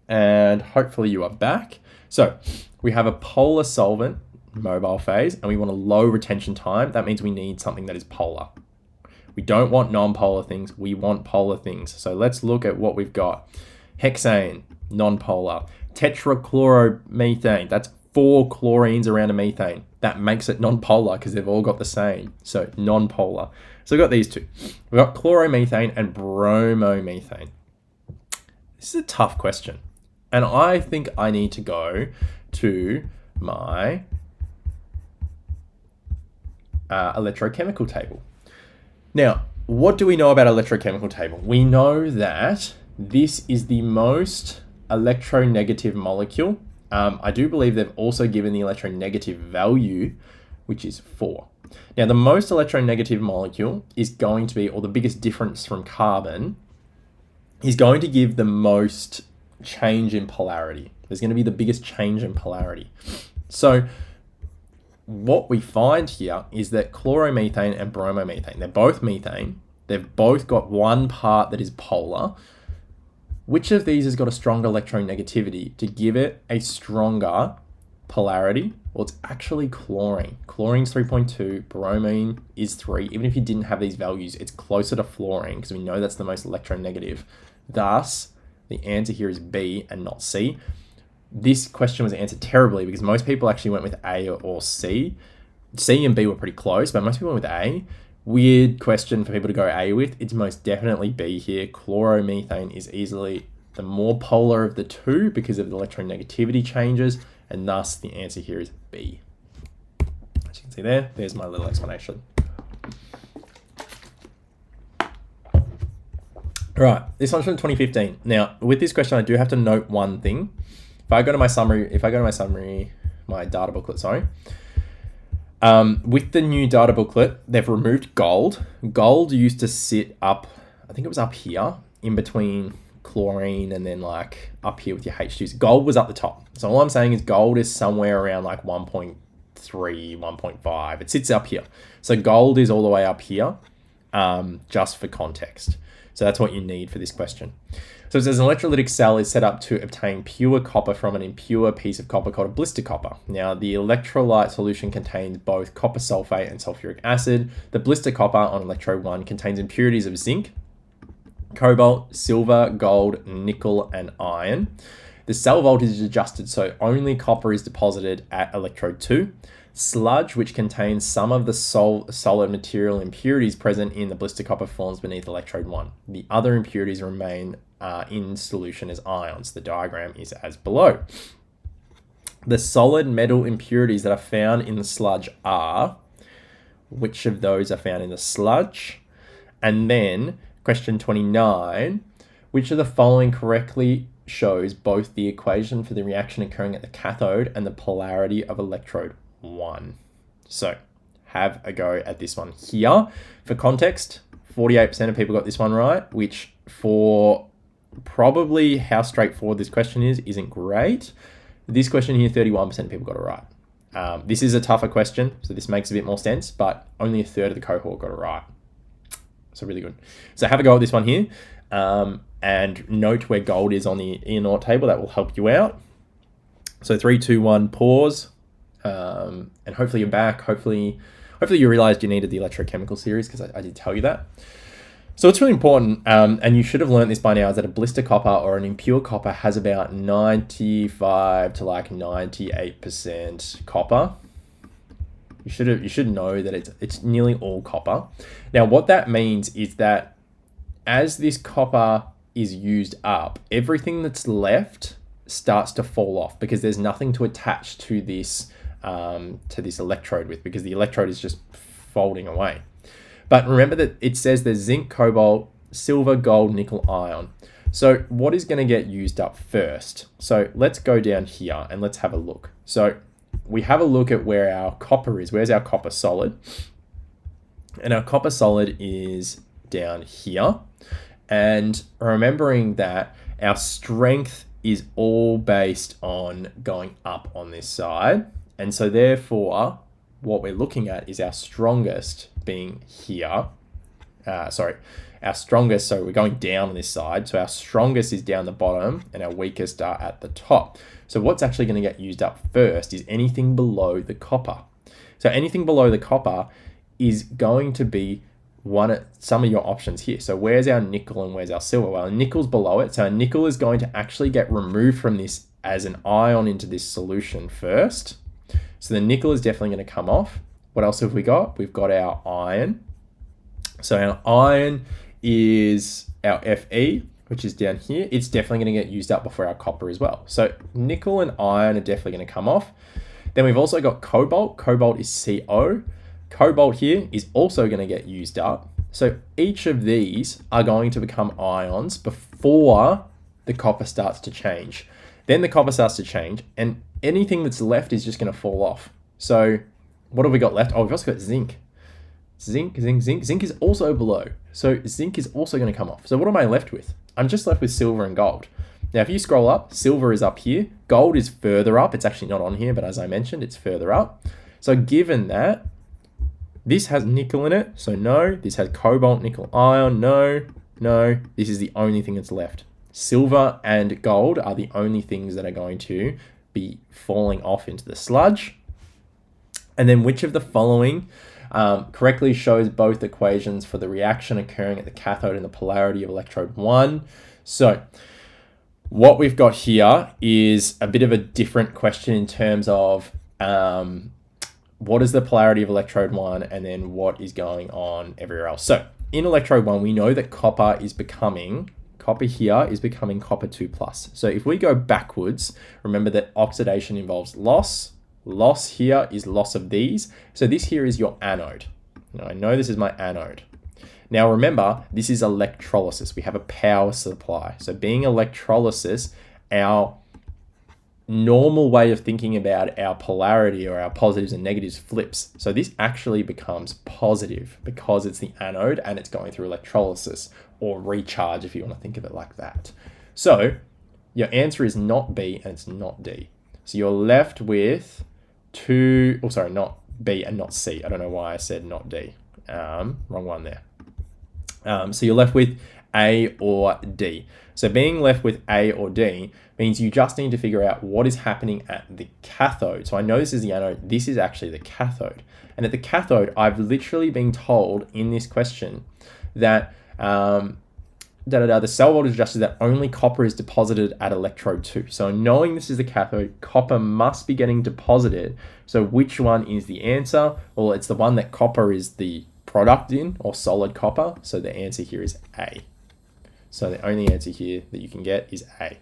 And hopefully you are back. So we have a polar solvent mobile phase, and we want a low retention time. That means we need something that is polar. We don't want non-polar things. We want polar things. So let's look at what we've got. Hexane, non-polar. Tetrachloromethane, that's 4 chlorines around a methane. That makes it non-polar because they've all got the same. So non-polar. So we've got these two. We've got chloromethane and bromomethane. This is a tough question. And I think I need to go to my electrochemical table. Now, what do we know about electrochemical table? We know that this is the most electronegative molecule. I do believe they've also given the electronegative value, which is 4. Now, the most electronegative molecule is going to be, or the biggest difference from carbon, is going to give the most change in polarity. There's going to be the biggest change in polarity. So what we find here is that chloromethane and bromomethane, they're both methane. They've both got one part that is polar. Which of these has got a stronger electronegativity to give it a stronger polarity? Well, it's actually chlorine. Chlorine's 3.2, bromine is 3. Even if you didn't have these values, it's closer to fluorine because we know that's the most electronegative. Thus, the answer here is B and not C. This question was answered terribly because most people actually went with A or C. C and B were pretty close, but most people went with A. Weird question for people to go A with. It's most definitely B here. Chloromethane is easily the more polar of the two because of the electronegativity changes, and thus the answer here is B. As you can see there, there's my little explanation. All right, this one's from 2015. Now, with this question, I do have to note one thing. If I go to my data booklet, sorry. With the new data booklet, they've removed gold. Gold used to sit up, I think it was up here, in between chlorine and then like up here with your H2s. Gold was up the top. So all I'm saying is gold is somewhere around like 1.3, 1.5. It sits up here. So gold is all the way up here, just for context. So that's what you need for this question. So it says an electrolytic cell is set up to obtain pure copper from an impure piece of copper called a blister copper. Now, the electrolyte solution contains both copper sulfate and sulfuric acid. The blister copper on electrode 1 contains impurities of zinc, cobalt, silver, gold, nickel, and iron. The cell voltage is adjusted so only copper is deposited at electrode 2. Sludge, which contains some of the solid material impurities present in the blister copper, forms beneath electrode 1. The other impurities remain in solution as ions. The diagram is as below. The solid metal impurities that are found in the sludge are, which of those are found in the sludge? And then question 29, which of the following correctly shows both the equation for the reaction occurring at the cathode and the polarity of electrode 1? So have a go at this one here. For context, 48% of people got this one right, which for probably how straightforward this question is, isn't great. This question here, 31% of people got it right. This is a tougher question, so this makes a bit more sense, but only a third of the cohort got it right. So really good. So have a go at this one here, and note where gold is on the E-naught table. That will help you out. So 3, 2, 1, pause. And hopefully you're back. Hopefully you realized you needed the electrochemical series because I did tell you that. So it's really important, and you should have learned this by now, is that a blister copper or an impure copper has about 95 to like 98% copper. You should know that it's nearly all copper. Now, what that means is that as this copper is used up, everything that's left starts to fall off because there's nothing to attach to this electrode with, because the electrode is just folding away. But remember that it says there's zinc, cobalt, silver, gold, nickel, iron. So what is going to get used up first? So let's go down here and let's have a look. So we have a look at where our copper is. Where's our copper solid? And our copper solid is down here. And remembering that our strength is all based on going up on this side. And so therefore, what we're looking at is our strongest being here. Our strongest, so we're going down on this side. So our strongest is down the bottom and our weakest are at the top. So what's actually going to get used up first is anything below the copper. So anything below the copper is going to be some of your options here. So where's our nickel and where's our silver? Well, nickel's below it. So nickel is going to actually get removed from this as an ion into this solution first. So the nickel is definitely going to come off. What else have we got? We've got our iron. So our iron is our Fe, which is down here. It's definitely going to get used up before our copper as well. So nickel and iron are definitely going to come off. Then we've also got cobalt. Cobalt is CO. Cobalt here is also going to get used up. So each of these are going to become ions before the copper starts to change. Then the copper starts to change, and anything that's left is just going to fall off. So what have we got left? Oh, we've also got zinc. Zinc is also below. So zinc is also going to come off. So what am I left with? I'm just left with silver and gold. Now, if you scroll up, silver is up here. Gold is further up. It's actually not on here, but as I mentioned, it's further up. So given that, this has nickel in it, so no. This has cobalt, nickel, iron, no. This is the only thing that's left. Silver and gold are the only things that are going to be falling off into the sludge. And then which of the following correctly shows both equations for the reaction occurring at the cathode and the polarity of electrode 1? So what we've got here is a bit of a different question in terms of what is the polarity of electrode 1 and then what is going on everywhere else. So in electrode 1, we know that copper here is becoming copper 2+. So if we go backwards, remember that oxidation involves loss. Loss here is loss of these. So this here is your anode. Now I know this is my anode. Now remember, this is electrolysis. We have a power supply. So being electrolysis, our normal way of thinking about our polarity or our positives and negatives flips. So this actually becomes positive because it's the anode and it's going through electrolysis or recharge if you want to think of it like that. So your answer is not B and it's not D. So you're left with not B and not C. I don't know why I said not D. Wrong one there. So you're left with A or D. So being left with A or D means you just need to figure out what is happening at the cathode. So I know this is the anode, this is actually the cathode. And at the cathode, I've literally been told in this question that the cell voltage adjuster that only copper is deposited at electrode 2. So knowing this is the cathode, copper must be getting deposited. So which one is the answer? Well, it's the one that copper is the product in, or solid copper. So the answer here is A. So the only answer here that you can get is A.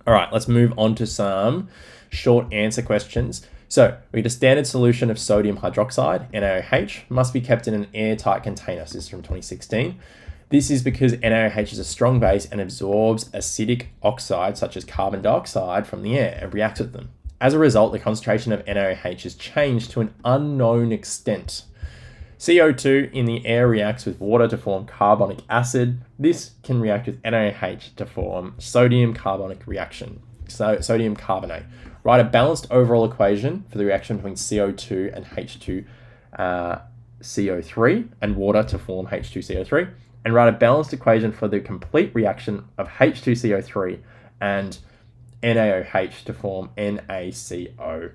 All right, let's move on to some short answer questions. So we get a standard solution of sodium hydroxide, NaOH, must be kept in an airtight container. So this is from 2016. This is because NaOH is a strong base and absorbs acidic oxides such as carbon dioxide from the air and reacts with them. As a result, the concentration of NaOH is changed to an unknown extent. CO2 in the air reacts with water to form carbonic acid. This can react with NaOH to form sodium carbonic reaction, so sodium carbonate. Write a balanced overall equation for the reaction between CO2 and H2CO3 and water to form H2CO3. And write a balanced equation for the complete reaction of H2CO3 and NaOH to form NaCO3.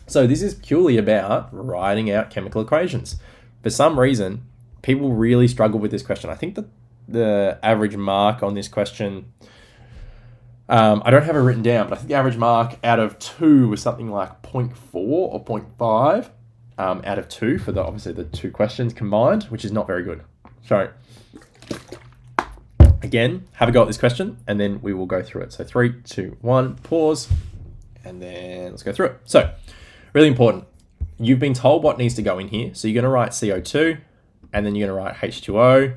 So this is purely about writing out chemical equations. For some reason, people really struggle with this question. I think that the average mark on this question, I don't have it written down, but I think the average mark out of 2 was something like 0.4 or 0.5 out of 2 for obviously the 2 questions combined, which is not very good. So again, have a go at this question and then we will go through it. So 3, 2, 1, pause, and then let's go through it. So really important. You've been told what needs to go in here. So you're going to write CO2 and then you're going to write H2O.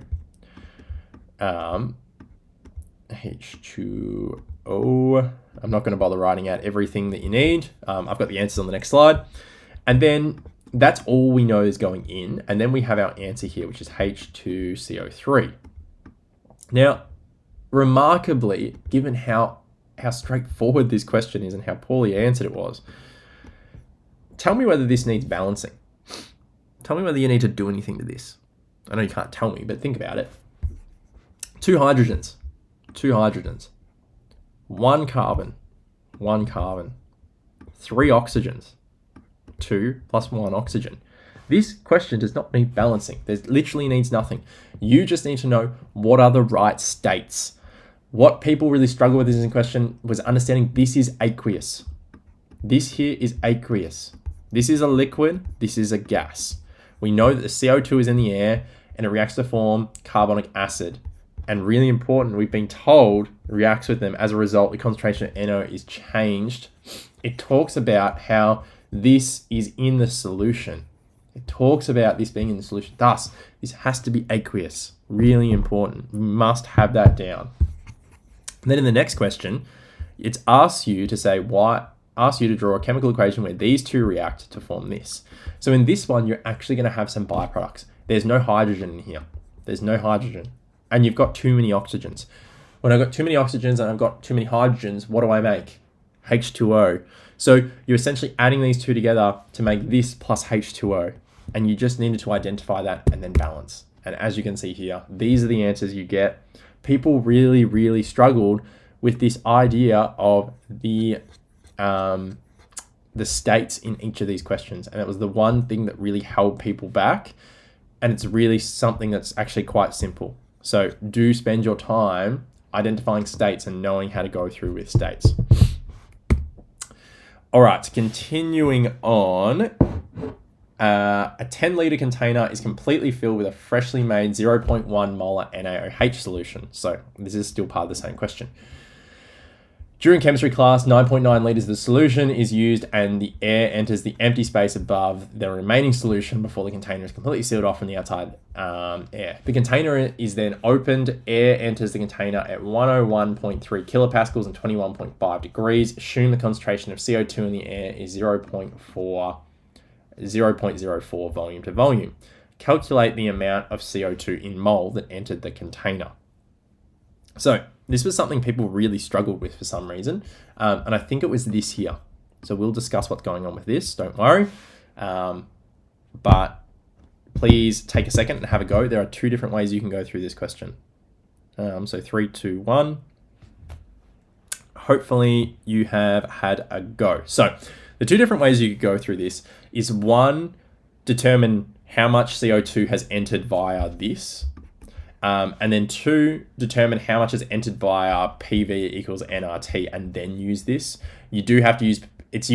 H2O. I'm not going to bother writing out everything that you need. I've got the answers on the next slide. And then that's all we know is going in. And then we have our answer here, which is H2CO3. Now, remarkably, given how straightforward this question is and how poorly answered it was, tell me whether this needs balancing. Tell me whether you need to do anything to this. I know you can't tell me, but think about it. Two hydrogens. 1 carbon, 1 carbon, 3 oxygens, 2 plus 1 oxygen. This question does not need balancing. There literally needs nothing. You just need to know what are the right states. What people really struggle with in this question was understanding this is aqueous. This here is aqueous. This is a liquid, this is a gas. We know that the CO2 is in the air and it reacts to form carbonic acid. And really important, we've been told it reacts with them. As a result, the concentration of NO is changed. It talks about how this is in the solution. It talks about this being in the solution. Thus, this has to be aqueous. Really important. We must have that down. And then in the next question, it asks you to say asks you to draw a chemical equation where these two react to form this. So in this one, you're actually going to have some byproducts. There's no hydrogen in here. There's no hydrogen. And you've got too many oxygens. When I've got too many oxygens and I've got too many hydrogens, what do I make? H2O. So you're essentially adding these two together to make this plus H2O. And you just needed to identify that and then balance. And as you can see here, these are the answers you get. People really, really struggled with this idea of the states in each of these questions. And it was the one thing that really held people back. And it's really something that's actually quite simple. So do spend your time identifying states and knowing how to go through with states. All right, continuing on. A 10-liter container is completely filled with a freshly made 0.1 molar NaOH solution. So this is still part of the same question. During chemistry class, 9.9 liters of the solution is used and the air enters the empty space above the remaining solution before the container is completely sealed off from the outside air. The container is then opened. Air enters the container at 101.3 kilopascals and 21.5 degrees. Assume the concentration of CO2 in the air is 0.04 volume to volume. Calculate the amount of CO2 in mole that entered the container. So this was something people really struggled with for some reason. And I think it was this here. So we'll discuss what's going on with this, don't worry. But please take a second and have a go. There are 2 different ways you can go through this question. So 3, 2, 1. Hopefully you have had a go. So the 2 different ways you could go through this is 1, determine how much CO2 has entered via this. And then 2, determine how much is entered via PV equals nRT and then use this. You do have to use, it's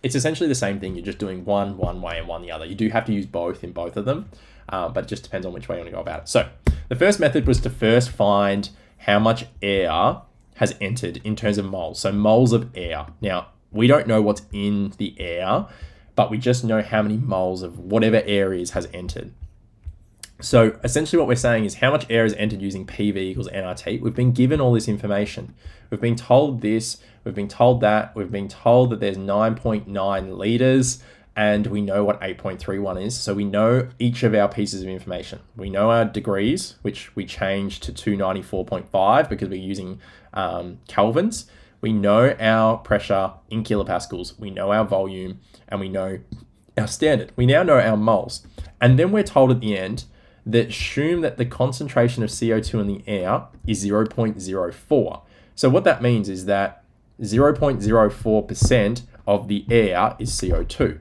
essentially the same thing. You're just doing one way and one the other. You do have to use both in both of them, but it just depends on which way you want to go about it. So the first method was to first find how much air has entered in terms of moles. So moles of air. Now, we don't know what's in the air, but we just know how many moles of whatever air is has entered. So essentially what we're saying is how much air is entered using PV equals nRT. We've been given all this information. We've been told this, we've been told that, we've been told that there's 9.9 liters and we know what 8.31 is. So we know each of our pieces of information. We know our degrees, which we changed to 294.5 because we're using kelvins. We know our pressure in kilopascals. We know our volume and we know our standard. We now know our moles. And then we're told at the end that assume that the concentration of CO2 in the air is 0.04. So what that means is that 0.04% of the air is CO2,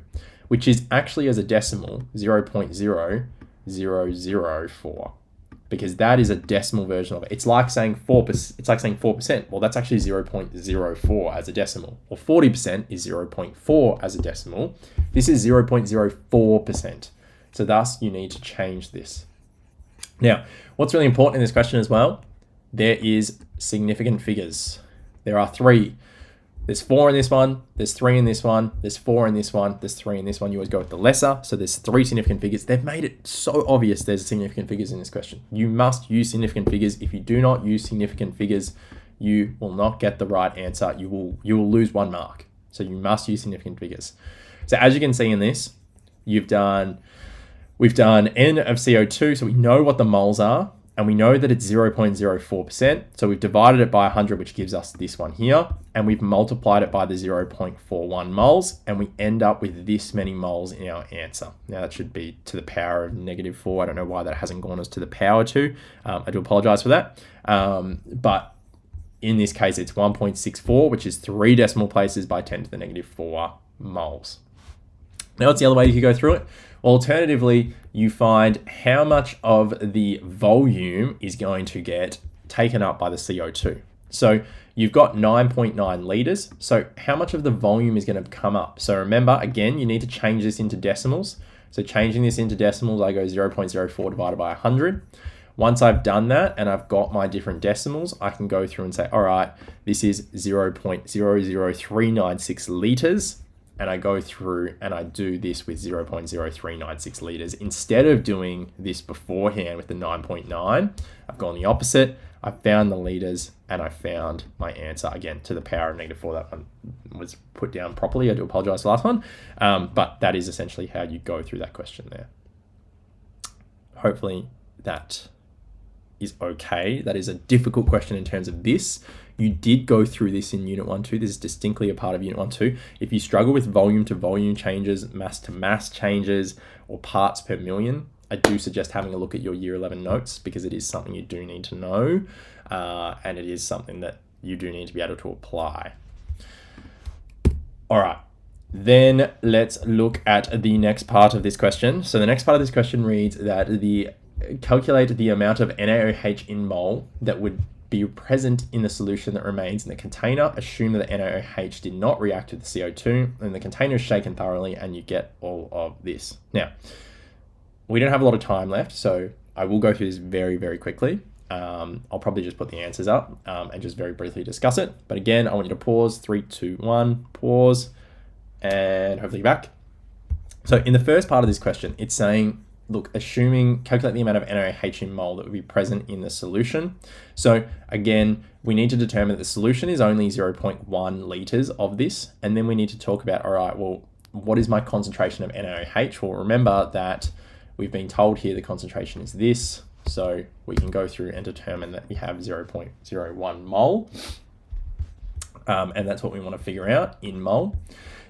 which is actually as a decimal 0.0004, because that is a decimal version of it. It's like saying 4%. It's like saying 4%. Well, that's actually 0.04 as a decimal, or 40% is 0.4 as a decimal. This is 0.04%. So thus you need to change this. Now, what's really important in this question as well, there is significant figures. There are 3. There's 4 in this one, there's 3 in this one, there's 4 in this one, there's 3 in this one. You always go with the lesser. So there's 3 significant figures. They've made it so obvious there's significant figures in this question. You must use significant figures. If you do not use significant figures, you will not get the right answer. You will lose 1 mark. So you must use significant figures. So as you can see in this, we've done N of CO2, so we know what the moles are, and we know that it's 0.04%. So we've divided it by 100, which gives us this one here, and we've multiplied it by the 0.41 moles, and we end up with this many moles in our answer. Now that should be to the power of -4. I don't know why that hasn't gone as to the power 2. I do apologize for that. But In this case, it's 1.64, which is 3 decimal places by 10 to the negative 4 moles. Now, what's the other way you could go through it? Well, alternatively, you find how much of the volume is going to get taken up by the CO2. So you've got 9.9 liters. So how much of the volume is going to come up? So remember, again, you need to change this into decimals. So changing this into decimals, I go 0.04 divided by 100. Once I've done that and I've got my different decimals, I can go through and say, all right, this is 0.00396 liters. And I go through and I do this with 0.0396 liters. Instead of doing this beforehand with the 9.9, I've gone the opposite. I found the liters and I found my answer, again, to the power of negative 4. That one was put down properly. I do apologize for the last one. But that is essentially how you go through that question there. Hopefully that is okay. That is a difficult question in terms of this. You did go through this in Unit 1-2. This is distinctly a part of Unit 1-2. If you struggle with volume to volume changes, mass to mass changes, or parts per million, I do suggest having a look at your Year 11 notes, because it is something you do need to know, and it is something that you do need to be able to apply. All right, then let's look at the next part of this question. So the next part of this question reads that calculate the amount of NaOH in mole that would be present in the solution that remains in the container. Assume that the NaOH did not react with the CO2, and the container is shaken thoroughly, and you get all of this. Now, we don't have a lot of time left, so I will go through this very, very quickly. I'll probably just put the answers up and just very briefly discuss it. But again, I want you to pause. 3, 2, 1, pause, and hopefully you're back. So in the first part of this question, it's saying, look, calculate the amount of NaOH in mole that would be present in the solution. So again, we need to determine that the solution is only 0.1 liters of this. And then we need to talk about, all right, well, what is my concentration of NaOH? Well, remember that we've been told here the concentration is this. So we can go through and determine that we have 0.01 mole. And that's what we want to figure out in mole.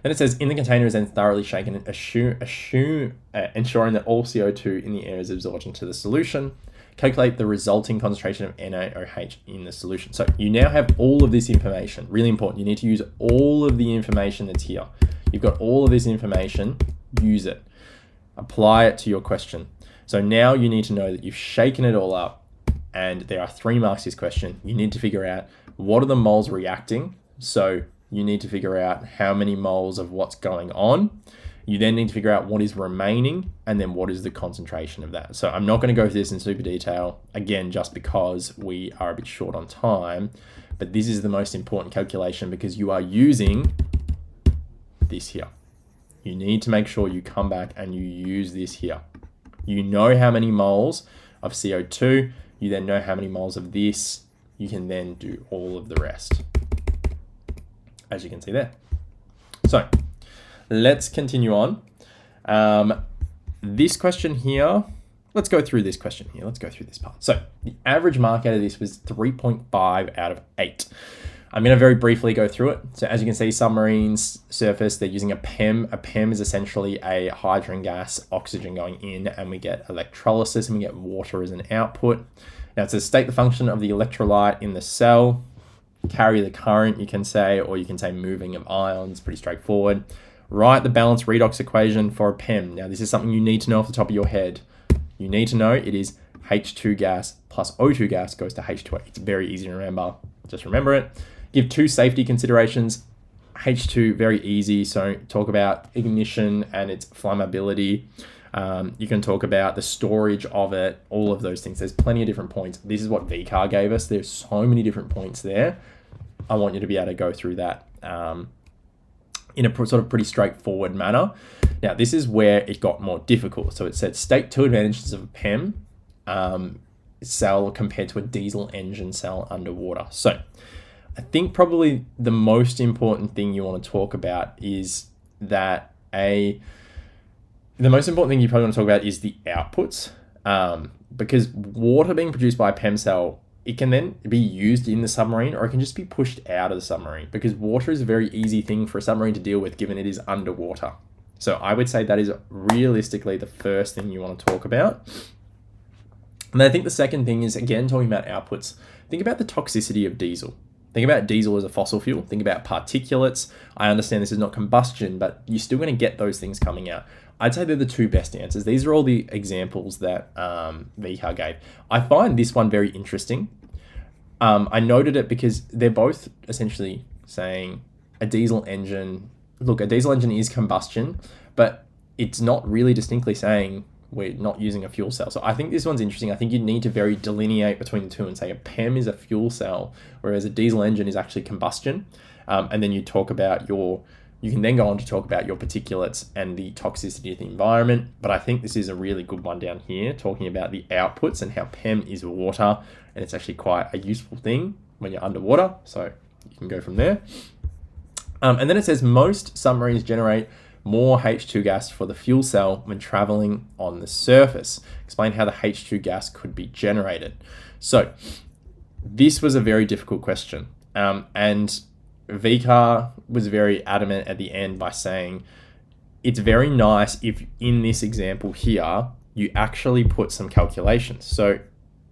Then it says, in the container is then thoroughly shaken, ensuring that all CO2 in the air is absorbed into the solution. Calculate the resulting concentration of NaOH in the solution. So you now have all of this information. Really important. You need to use all of the information that's here. You've got all of this information. Use it. Apply it to your question. So now you need to know that you've shaken it all up, and there are 3 marks to this question. You need to figure out what are the moles reacting. So you need to figure out how many moles of what's going on. You then need to figure out what is remaining, and then what is the concentration of that. So I'm not going to go through this in super detail, again, just because we are a bit short on time, but this is the most important calculation because you are using this here. You need to make sure you come back and you use this here. You know how many moles of CO2, you then know how many moles of this, you can then do all of the rest, as you can see there. So let's continue on. This question here, let's go through this question here. Let's go through this part. So the average mark out of this was 3.5 out of 8. I'm going to very briefly go through it. So as you can see, submarines surface, they're using a PEM. A PEM is essentially a hydrogen gas, oxygen going in, and we get electrolysis and we get water as an output. Now it says state the function of the electrolyte in the cell, carry the current, you can say, or you can say moving of ions, pretty straightforward. Write the balanced redox equation for a PEM. Now this is something you need to know off the top of your head. You need to know it is H2 gas plus O2 gas goes to H2O. It's very easy to remember. Just remember it. Give 2 safety considerations. H2, very easy. So talk about ignition and its flammability. You can talk about the storage of it, all of those things. There's plenty of different points. This is what VCAR gave us. There's so many different points there. I want you to be able to go through that in a sort of pretty straightforward manner. Now, this is where it got more difficult. So it said state 2 advantages of a PEM cell compared to a diesel engine cell underwater. So I think probably the most important thing you want to talk about is that the most important thing you probably want to talk about is the outputs, because water being produced by a PEM cell, it can then be used in the submarine, or it can just be pushed out of the submarine, because water is a very easy thing for a submarine to deal with given it is underwater. So I would say that is realistically the first thing you want to talk about. And I think the second thing is, again, talking about outputs. Think about the toxicity of diesel. Think about diesel as a fossil fuel. Think about particulates. I understand this is not combustion, but you're still going to get those things coming out. I'd say they're the two best answers. These are all the examples that VCAR gave. I find this one very interesting. I noted it because they're both essentially saying a diesel engine. Look, a diesel engine is combustion, but it's not really distinctly saying we're not using a fuel cell. So I think this one's interesting. I think you need to very delineate between the two and say a PEM is a fuel cell, whereas a diesel engine is actually combustion. And then you talk about you can then go on to talk about your particulates and the toxicity of the environment. But I think this is a really good one down here, talking about the outputs and how PEM is water. And it's actually quite a useful thing when you're underwater. So you can go from there. And then it says most submarines generate more H2 gas for the fuel cell when traveling on the surface. Explain how the H2 gas could be generated. So this was a very difficult question. And VCAR was very adamant at the end by saying, it's very nice if in this example here, you actually put some calculations. So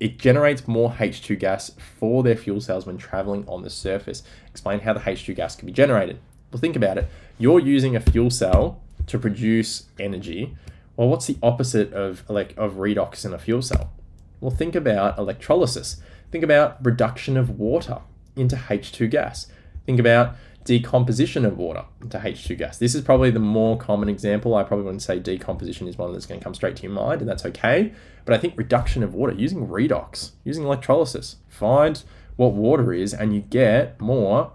it generates more H2 gas for their fuel cells when traveling on the surface. Explain how the H2 gas can be generated. Well, think about it. You're using a fuel cell to produce energy. Well, what's the opposite of redox in a fuel cell? Well, think about electrolysis. Think about reduction of water into H2 gas. Think about decomposition of water into H2 gas. This is probably the more common example. I probably wouldn't say decomposition is one that's going to come straight to your mind, and that's okay. But I think reduction of water, using redox, using electrolysis, find what water is, and you get more.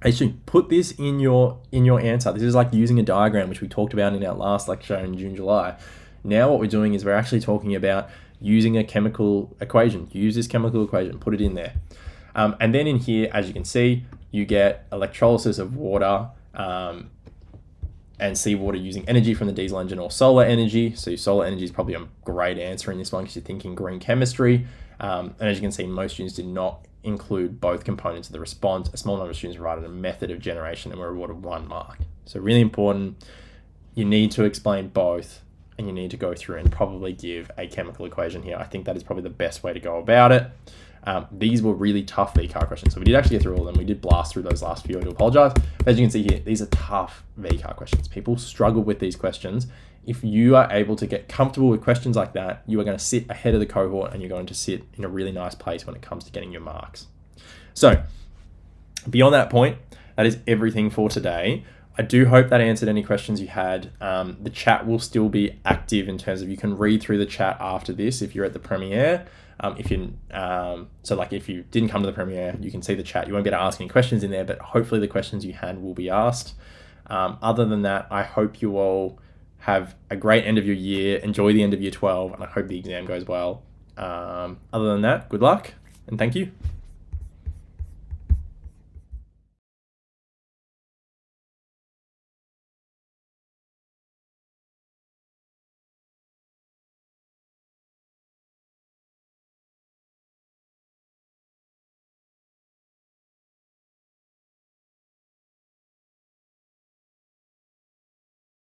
Actually, put this in your answer. This is like using a diagram, which we talked about in our last lecture in June, July. Now what we're doing is we're actually talking about using a chemical equation. Use this chemical equation, put it in there. And then in here, as you can see, you get electrolysis of water and seawater using energy from the diesel engine or solar energy. So solar energy is probably a great answer in this one because you're thinking green chemistry. And as you can see, most students did not include both components of the response. A small number of students provided a method of generation and were awarded 1 mark. So really important. You need to explain both, and you need to go through and probably give a chemical equation here. I think that is probably the best way to go about it. These were really tough VCAR questions. So we did actually get through all of them. We did blast through those last few. I do apologize. But as you can see here, these are tough VCAR questions. People struggle with these questions. If you are able to get comfortable with questions like that, you are going to sit ahead of the cohort and you're going to sit in a really nice place when it comes to getting your marks. So beyond that point, that is everything for today. I do hope that answered any questions you had. The chat will still be active in terms of you can read through the chat after this if you're at the premiere. If you didn't come to the premiere, you can see the chat. You won't be able to ask any questions in there, but hopefully the questions you had will be asked. Other than that, I hope you all have a great end of your year. Enjoy the end of year 12, and I hope the exam goes well. Other than that, good luck and thank you.